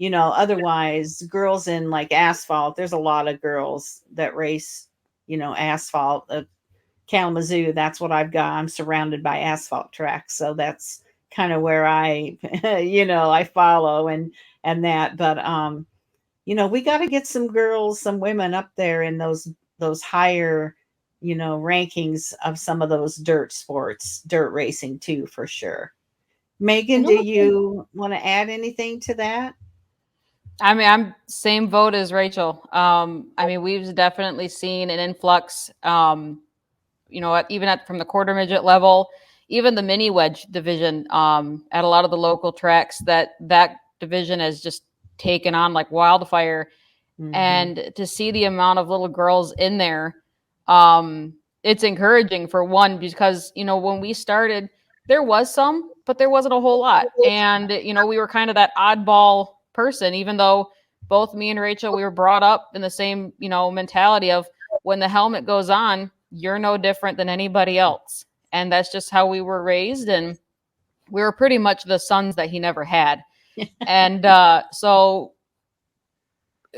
otherwise, girls in like asphalt, there's a lot of girls that race, asphalt. Kalamazoo, that's what I've got. I'm surrounded by asphalt tracks, so that's kind of where I I follow and that. But we got to get some girls, some women up there in those higher rankings of some of those dirt racing too, for sure. Megan, do you want to add anything to that? I mean, I'm same vote as Rachel. We've definitely seen an influx, even from the quarter midget level, even the mini wedge division, at a lot of the local tracks, that division has just taken on like wildfire. Mm-hmm. And to see the amount of little girls in there, it's encouraging, for one, because, when we started, there was some, but there wasn't a whole lot. And, we were kind of that oddball person, even though both me and Rachel, we were brought up in the same, mentality of, when the helmet goes on, you're no different than anybody else. And that's just how we were raised. And we were pretty much the sons that he never had. And so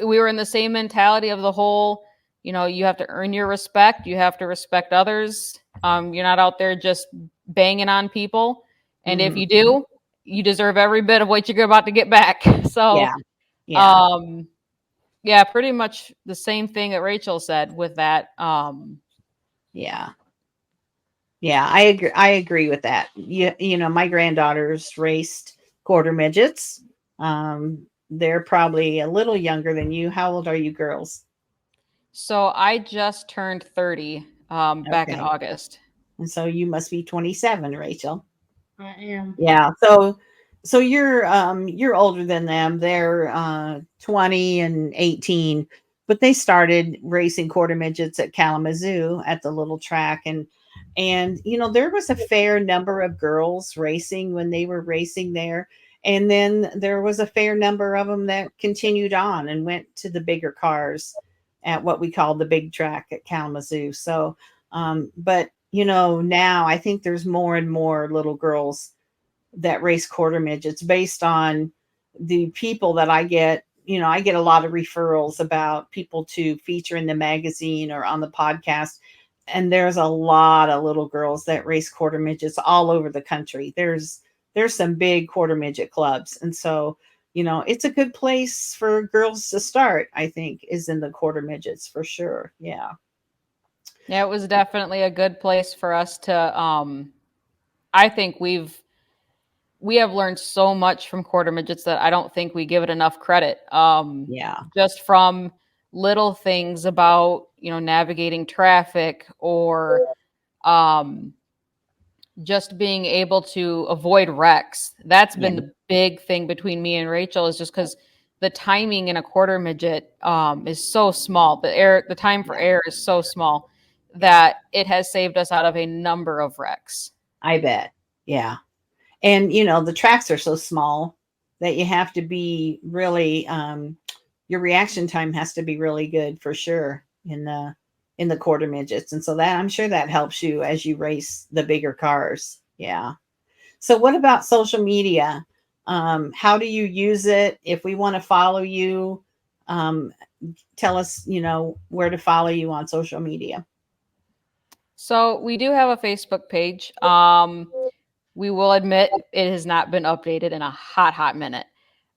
we were in the same mentality of the whole, you have to earn your respect. You have to respect others. You're not out there just banging on people. And if you do, you deserve every bit of what you're about to get back. So, pretty much the same thing that Rachel said with that. Yeah, I agree with that. My granddaughters raced quarter midgets. They're probably a little younger than you. How old are you girls? So I just turned 30 back in August. And so you must be 27, Rachel. I am. Yeah. So you're older than them. They're 20 and 18, but they started racing quarter midgets at Kalamazoo at the little track, and there was a fair number of girls racing when they were racing there. And then there was a fair number of them that continued on and went to the bigger cars at what we call the big track at Kalamazoo. So But you know, now I think there's more and more little girls that race quarter midgets based on the people that I get. You know, I get a lot of referrals about people to feature in the magazine or on the podcast. And there's a lot of little girls that race quarter midgets all over the country. There's some big quarter midget clubs. And so, you know, it's a good place for girls to start, I think, is in the quarter midgets for sure. Yeah. Yeah, it was definitely a good place for us to I think we have learned so much from quarter midgets that I don't think we give it enough credit. Yeah. Just from little things about, you know, navigating traffic or um, just being able to avoid wrecks. That's Yeah. been the big thing between me and Rachel, is just because the timing in a quarter midget is so small. The time for Yeah. air is so small that it has saved us out of a number of wrecks. I bet. Yeah. And you know, the tracks are so small that you have to be really your reaction time has to be really good for sure in the quarter midgets. And so that, I'm sure that helps you as you race the bigger cars. Yeah. So what about social media? How do you use it? If we want to follow you, um, tell us, you know, where to follow you on social media. So we do have a Facebook page. We will admit it has not been updated in a hot minute.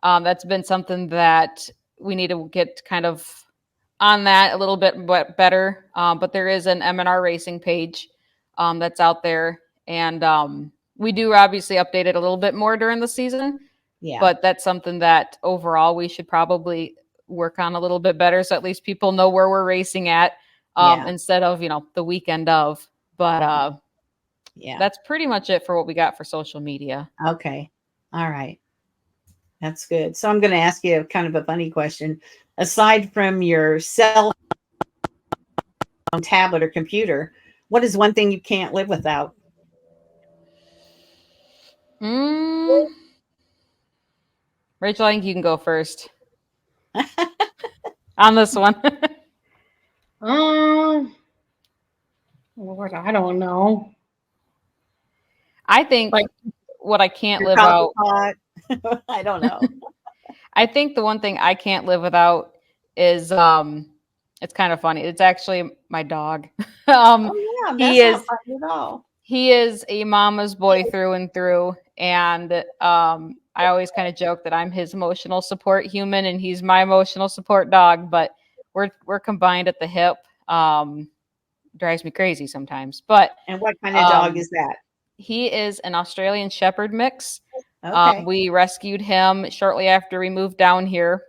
That's been something that we need to get kind of on that a little bit better. But there is an M&R Racing page that's out there. And we do obviously update it a little bit more during the season. Yeah. But that's something that overall we should probably work on a little bit better, so at least people know where we're racing at Yeah. instead of, you know, the weekend of. But Yeah. that's pretty much it for what we got for social media. Okay. All right. That's good. So I'm going to ask you kind of a funny question. Aside from your cell phone, tablet, or computer, what is one thing you can't live without? Mm, Rachel, I think you can go first on this one. Lord, I don't know. I think Like what I can't Your live coffee out, pot? I don't know. I think the one thing I can't live without is it's kind of funny. It's actually my dog. um Oh yeah, he that's not is funny at all. he is a mama's boy through and through, and I always kind of joke that I'm his emotional support human and he's my emotional support dog, but we're combined at the hip. Drives me crazy sometimes, but And what kind of dog um is that? he is an Australian Shepherd mix. Okay. We rescued him shortly after we moved down here.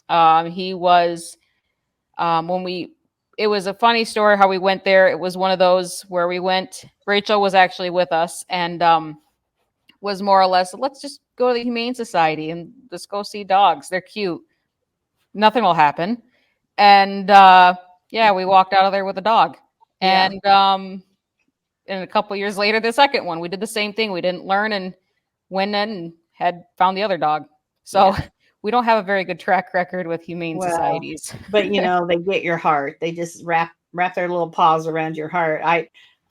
He was when we. It was a funny story how we went there. It was one of those where we went. Rachel was actually with us and was more or less, let's just go to the Humane Society and just go see dogs. They're cute. Nothing will happen. And yeah, we walked out of there with a dog. Yeah. And a couple years later, the second one, we did the same thing. We didn't learn and went in and had found the other dog. So Yeah. we don't have a very good track record with humane Well, societies. but you know, they get your heart. They just wrap their little paws around your heart.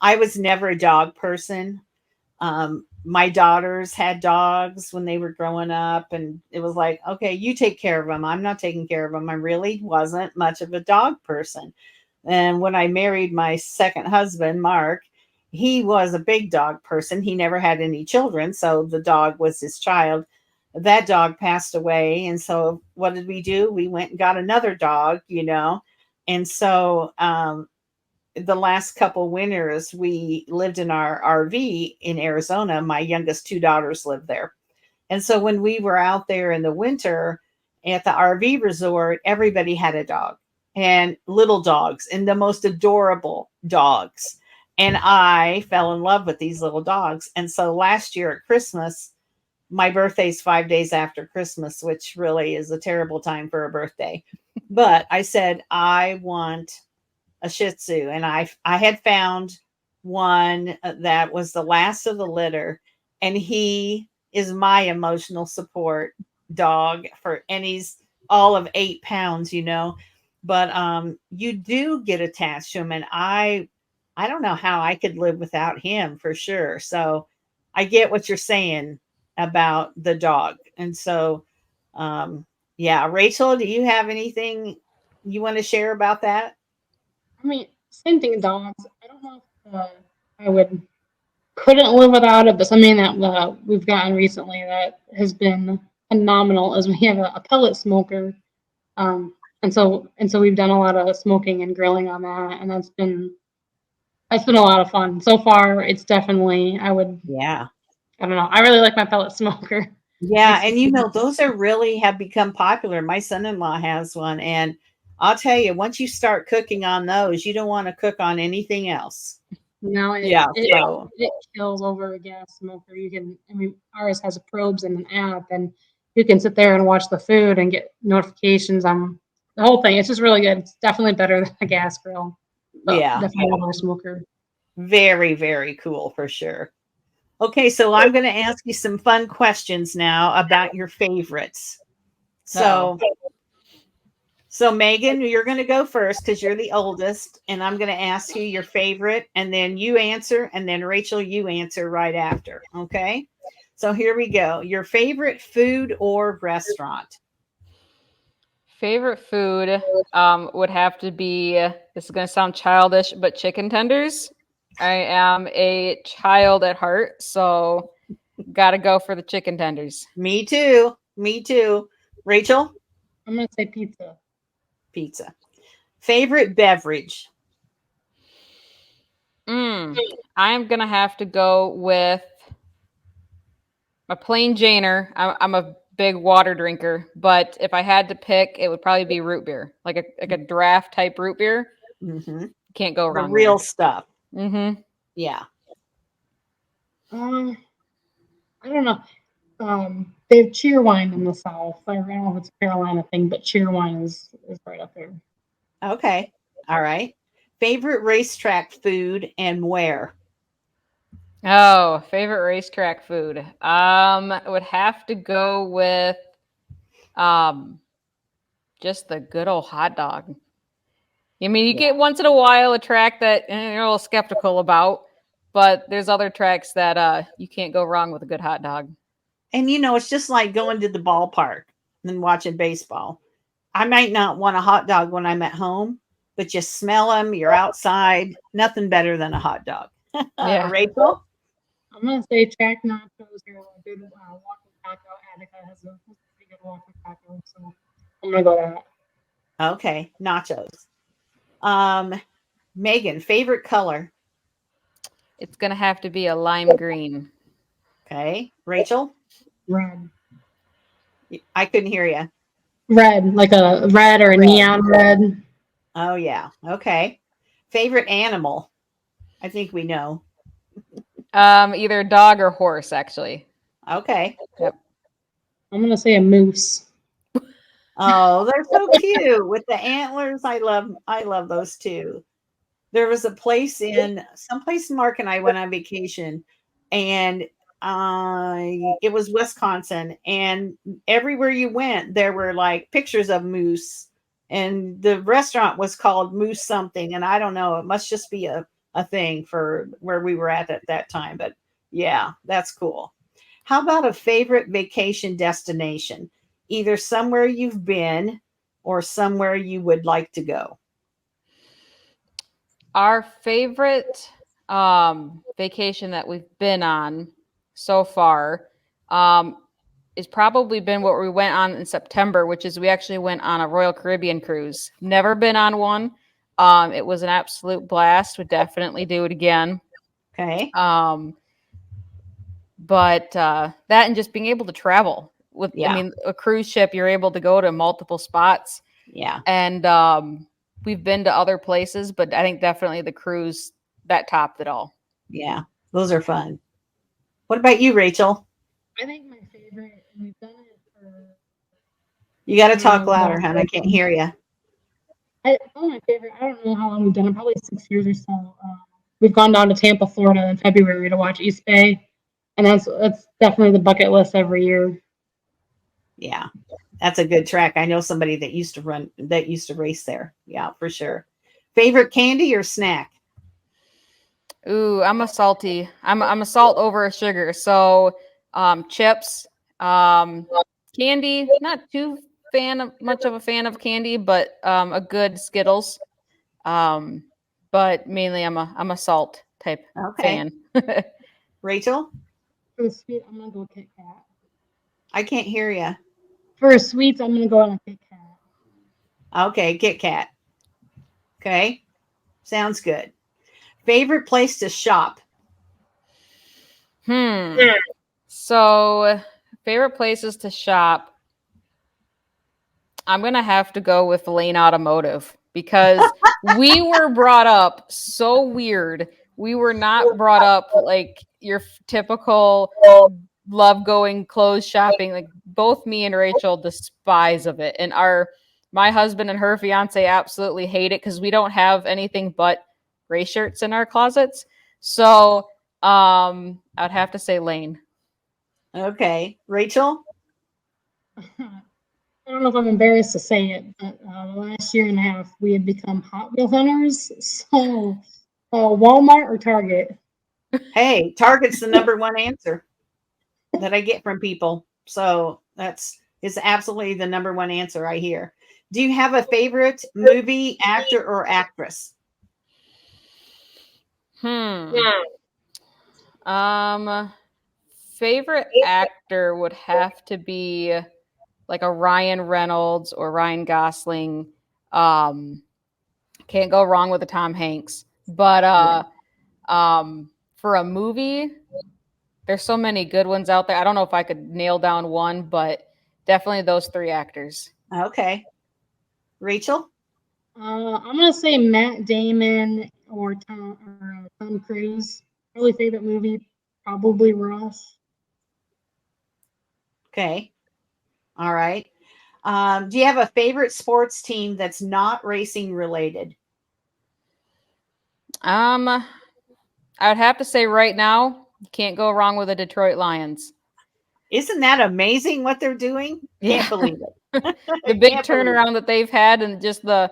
I was never a dog person. My daughters had dogs when they were growing up, and it was like, okay, you take care of them. I'm not taking care of them. I really wasn't much of a dog person. And when I married my second husband, Mark, he was a big dog person. He never had any children, so the dog was his child. That dog passed away. And so what did we do? We went and got another dog, you know. And so the last couple winters we lived in our RV in Arizona. My youngest two daughters lived there. And so when we were out there in the winter at the RV resort, everybody had a dog and little dogs and the most adorable dogs. And I fell in love with these little dogs. And so last year at Christmas, my birthday's 5 days after Christmas, which really is a terrible time for a birthday. But I said, I want a Shih Tzu. And I had found one that was the last of the litter. And he is my emotional support dog and he's all of 8 pounds, you know. But you do get attached to him. And I don't know how I could live without him for sure. So I get what you're saying about the dog. And so, um, yeah, Rachel, do you have anything you want to share about that? I mean, same thing, dogs. I don't know if I couldn't live without it, but something that we've gotten recently that has been phenomenal is we have a pellet smoker, and so we've done a lot of smoking and grilling on that, and that's been a lot of fun so far. It's definitely Yeah. I don't know, I really like my pellet smoker. Yeah, Makes and those are really have become popular. My son-in-law has one, and I'll tell you, once you start cooking on those, you don't want to cook on anything else. No, Yeah, so it kills over a gas smoker. I mean, ours has probes and an app, and you can sit there and watch the food and get notifications on the whole thing. It's just really good. It's definitely better than a gas grill, but yeah, definitely a smoker. very, very cool for sure. Okay, so I'm going to ask you some fun questions now about your favorites. So, so Megan, you're going to go first because you're the oldest, and I'm going to ask you your favorite, and then you answer, and then Rachel, you answer right after. Okay, so here we go. Your favorite food or restaurant? Favorite food would have to be, this is going to sound childish, but chicken tenders. I am a child at heart, so got to go for the chicken tenders. Me too. Me too. Rachel? I'm gonna say pizza. Pizza. Favorite beverage? I'm going to have to go with a plain Janer. I'm a big water drinker, but if I had to pick, it would probably be root beer, like a draft type root beer. Mm-hmm. Can't go The wrong. real stuff. Mm-hmm. Yeah. I don't know. They have cheer wine in the South. I don't know if it's a Carolina thing, but cheer wine is right up there. Okay. All right. Favorite racetrack food and where? Oh, favorite racetrack food. Would have to go with just the good old hot dog. I mean, you get once in a while a track that you're a little skeptical about, but there's other tracks that you can't go wrong with a good hot dog. And it's just like going to the ballpark and watching baseball. I might not want a hot dog when I'm at home, but you smell them, you're outside. Nothing better than a hot dog. Yeah. Rachel? I'm gonna say track nachos are a good walking taco. Attica has a pretty good walking taco, so I'm gonna go that. Okay. Nachos. Megan, favorite color? It's going to have to be a lime green. Okay. Rachel? Red. I couldn't hear you. Red, like a red or a neon red. Oh, yeah. Okay. Favorite animal? I think we know. Either dog or horse, actually. Okay. Yep. I'm gonna say a moose. Oh, they're so cute with the antlers. I love those too. There was a place someplace Mark and I went on vacation, and it was Wisconsin, and everywhere you went, there were like pictures of moose, and the restaurant was called Moose something, and I don't know, it must just be a thing for where we were at that time, but yeah, that's cool. How about a favorite vacation destination? Either somewhere you've been or somewhere you would like to go. Our favorite vacation that we've been on so far is probably been what we went on in September, which is we actually went on a Royal Caribbean cruise. Never been on one. It was an absolute blast. Would definitely do it again. Okay. But that and just being able to travel with, Yeah. I mean, a cruise ship, you're able to go to multiple spots. Yeah. And we've been to other places, but I think definitely the cruise that topped it all. Yeah. Those are fun. What about you, Rachel? I think my favorite, and we've done it for. You got to talk louder, hon. I can't hear you. My favorite. I don't know how long we've done it. Probably 6 years or so. We've gone down to Tampa, Florida, in February to watch East Bay, and that's definitely the bucket list every year. Yeah, that's a good track. I know somebody that used to race there. Yeah, for sure. Favorite candy or snack? Ooh, I'm a salty. I'm a salt over a sugar. So, chips, candy. Not too much of a fan of candy, but a good Skittles. Um, but mainly I'm a salt type Okay. fan. Rachel, For the sweet, I'm gonna go Kit Kat. I can't hear you. For sweets, I'm gonna go on a Kit Kat. Okay, Kit Kat. Okay, sounds good. Favorite place to shop? Hmm. So, favorite places to shop. I'm gonna have to go with Lane Automotive because we were brought up so weird. We were not brought up like your typical love going clothes shopping. Like both me and Rachel despise of it, and my husband and her fiance absolutely hate it because we don't have anything but gray shirts in our closets. So I'd have to say Lane. Okay, Rachel. I don't know if I'm embarrassed to say it, but the last year and a half we had become Hot Wheel hunters. So, Walmart or Target? Hey, Target's the number one answer that I get from people. So that's is absolutely the number one answer I hear. Do you have a favorite movie, actor, or actress? Hmm. Favorite actor would have to be like a Ryan Reynolds or Ryan Gosling. Um, can't go wrong with a Tom Hanks. But Yeah. for a movie, there's so many good ones out there. I don't know if I could nail down one, but definitely those three actors. Okay. Rachel? I'm gonna say Matt Damon or Tom Cruise. Probably favorite movie, probably Ross. Okay. All right. Do you have a favorite sports team that's not racing related? I would have to say right now, you can't go wrong with the Detroit Lions. Isn't that amazing what they're doing? Yeah. Can't believe it. The I big can't believe turnaround that they've had and just the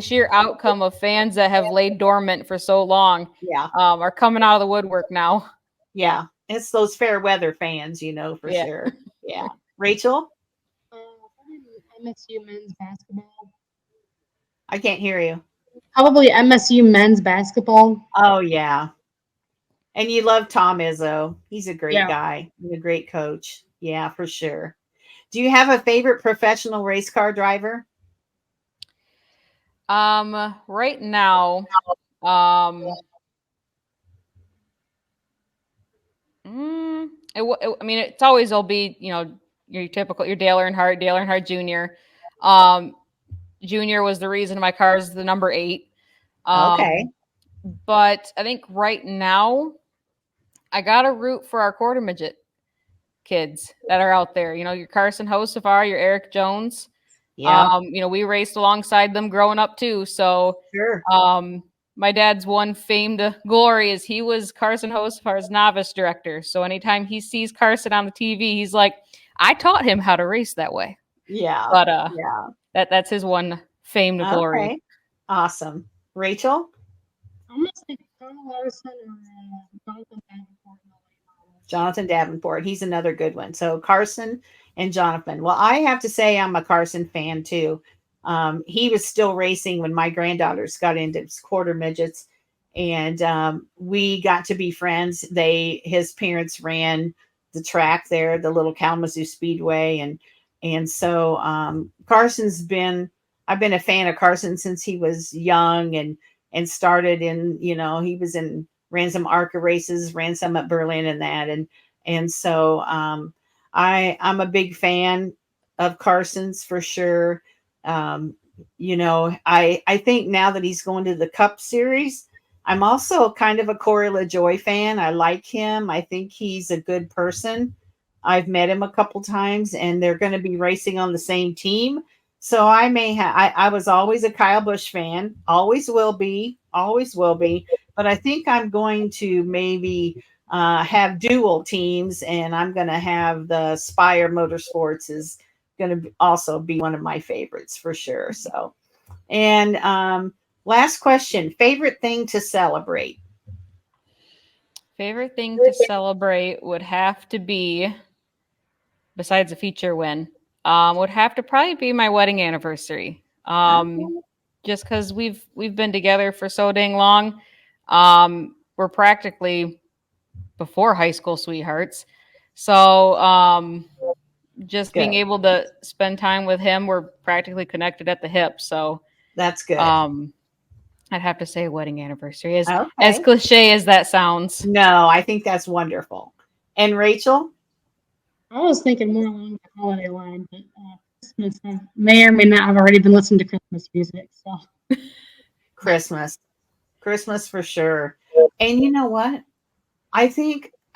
sheer outcome of fans that have laid dormant for so long it. Yeah. are coming out of the woodwork now. Yeah. It's those fair weather fans, for Yeah. sure. Yeah. Rachel? Probably MSU men's basketball. I can't hear you. Probably MSU men's basketball. Oh, yeah. And you love Tom Izzo. He's a great Yeah. guy and a great coach. Yeah, for sure. Do you have a favorite professional race car driver? Right now, I mean, it's always will be your typical your Dale Earnhardt Jr. Um, Jr. was the reason my car is the number 8. Okay. But I think right now I got to root for our quarter midget kids that are out there. Your Carson Hocevar, your Eric Jones. Yeah, We raced alongside them growing up too. So, sure. my dad's one famed glory is he was Carson Hocevar's novice director. So anytime he sees Carson on the TV, he's like, I taught him how to race that way. Yeah. But Yeah. that's his one famed glory. Okay. Awesome. Rachel? I'm gonna say Carl Larson or Jonathan Davenport. Jonathan Davenport. He's another good one. So Carson and Jonathan. Well, I have to say I'm a Carson fan too. He was still racing when my granddaughters got into quarter midgets, and we got to be friends. His parents ran the track there, the little Kalamazoo Speedway, and so I've been a fan of Carson since he was young and started in, he was in ran some ARCA races, ran some at Berlin and that. And so I'm a big fan of Carson's for sure. I think now that he's going to the Cup Series, I'm also kind of a Corey LaJoie fan. I like him. I think he's a good person. I've met him a couple times, and they're going to be racing on the same team. So I may have. I was always a Kyle Busch fan. Always will be. Always will be. But I think I'm going to maybe have dual teams, and I'm going to have the Spire Motorsports is going to also be one of my favorites for sure. So, and last question: favorite thing to celebrate? Favorite thing to celebrate would have to be, besides a feature win, would have to probably be my wedding anniversary. Just because we've been together for so dang long. We're practically before high school sweethearts. So just being able to spend time with him, we're practically connected at the hip. So that's good. I'd have to say wedding anniversary, as cliche as that sounds. No, I think that's wonderful. And Rachel? I was thinking more along the holiday line, but Christmas, I may or may not have already been listening to Christmas music. So Christmas for sure. And you know what? I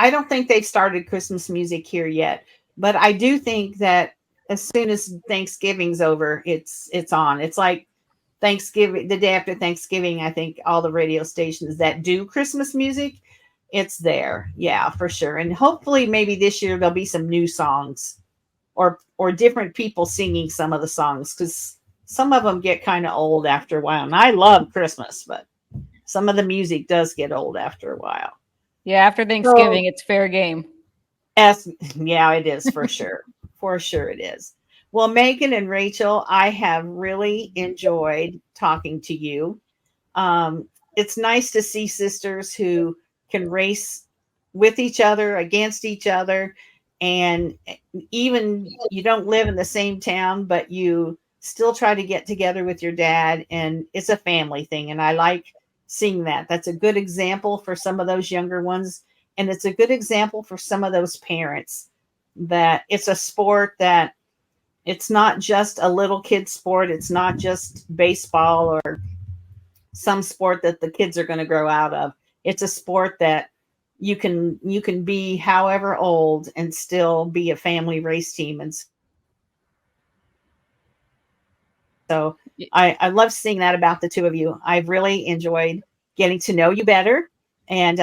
don't think they've started Christmas music here yet, but I do think that as soon as Thanksgiving's over, it's on. It's like Thanksgiving, the day after Thanksgiving, I think all the radio stations that do Christmas music, it's there. Yeah, for sure. And hopefully maybe this year there'll be some new songs or different people singing some of the songs, because some of them get kind of old after a while. And I love Christmas, but some of the music does get old after a while. Yeah, after Thanksgiving, it's fair game. Yeah, it is for sure. For sure it is. Well, Megan and Rachel, I have really enjoyed talking to you. It's nice to see sisters who can race with each other, against each other, and even you don't live in the same town, but you still try to get together with your dad, and it's a family thing. And I like seeing that. That's a good example for some of those younger ones. And it's a good example for some of those parents that it's a sport that it's not just a little kid sport. It's not just baseball or some sport that the kids are going to grow out of. It's a sport that you can be however old and still be a family race team. And so I love seeing that about the two of you. I've really enjoyed getting to know you better. And,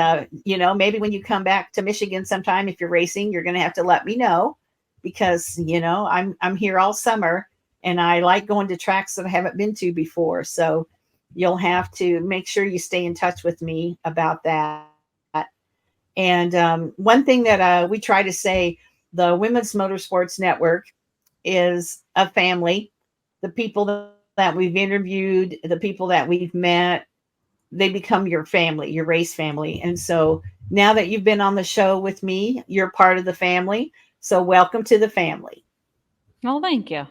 maybe when you come back to Michigan sometime, if you're racing, you're going to have to let me know, because, I'm here all summer and I like going to tracks that I haven't been to before. So you'll have to make sure you stay in touch with me about that. And one thing that we try to say, the Women's Motorsports Network is a family. The people that we've interviewed, the people that we've met, they become your family, your race family. And so now that you've been on the show with me, you're part of the family. So welcome to the family. Well, thank you.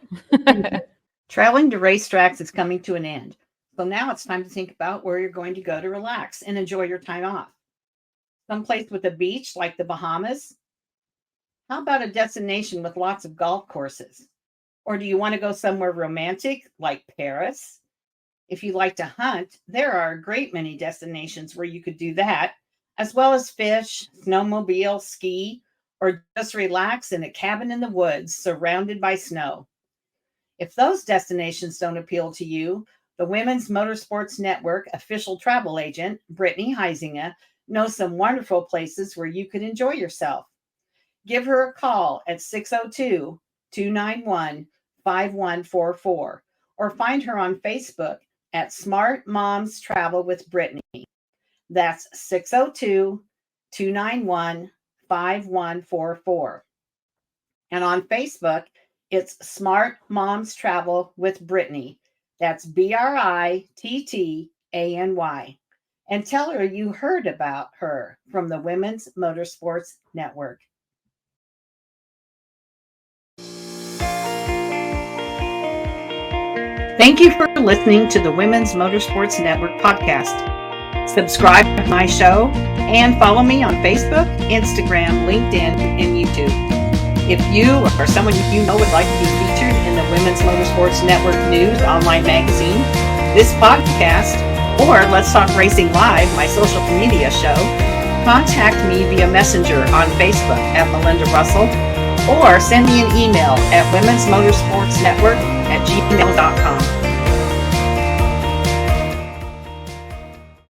Traveling to racetracks is coming to an end. So now it's time to think about where you're going to go to relax and enjoy your time off. Someplace with a beach like the Bahamas? How about a destination with lots of golf courses? Or do you want to go somewhere romantic like Paris? If you like to hunt, there are a great many destinations where you could do that, as well as fish, snowmobile, ski, or just relax in a cabin in the woods surrounded by snow. If those destinations don't appeal to you, the Women's Motorsports Network official travel agent, Brittany Heisinger, knows some wonderful places where you could enjoy yourself. Give her a call at 602-291-5144 or find her on Facebook at Smart Moms Travel with Brittany. That's 602-291-5144. And on Facebook, it's Smart Moms Travel with Brittany. That's BRITTANY. And tell her you heard about her from the Women's Motorsports Network. Thank you for listening to the Women's Motorsports Network podcast. Subscribe to my show and follow me on Facebook, Instagram, LinkedIn, and YouTube. If you or someone you know would like to be featured in the Women's Motorsports Network News online magazine, this podcast, or Let's Talk Racing Live, my social media show, contact me via Messenger on Facebook at Melinda Russell, or send me an email at womensmotorsportsnetwork@gmail.com.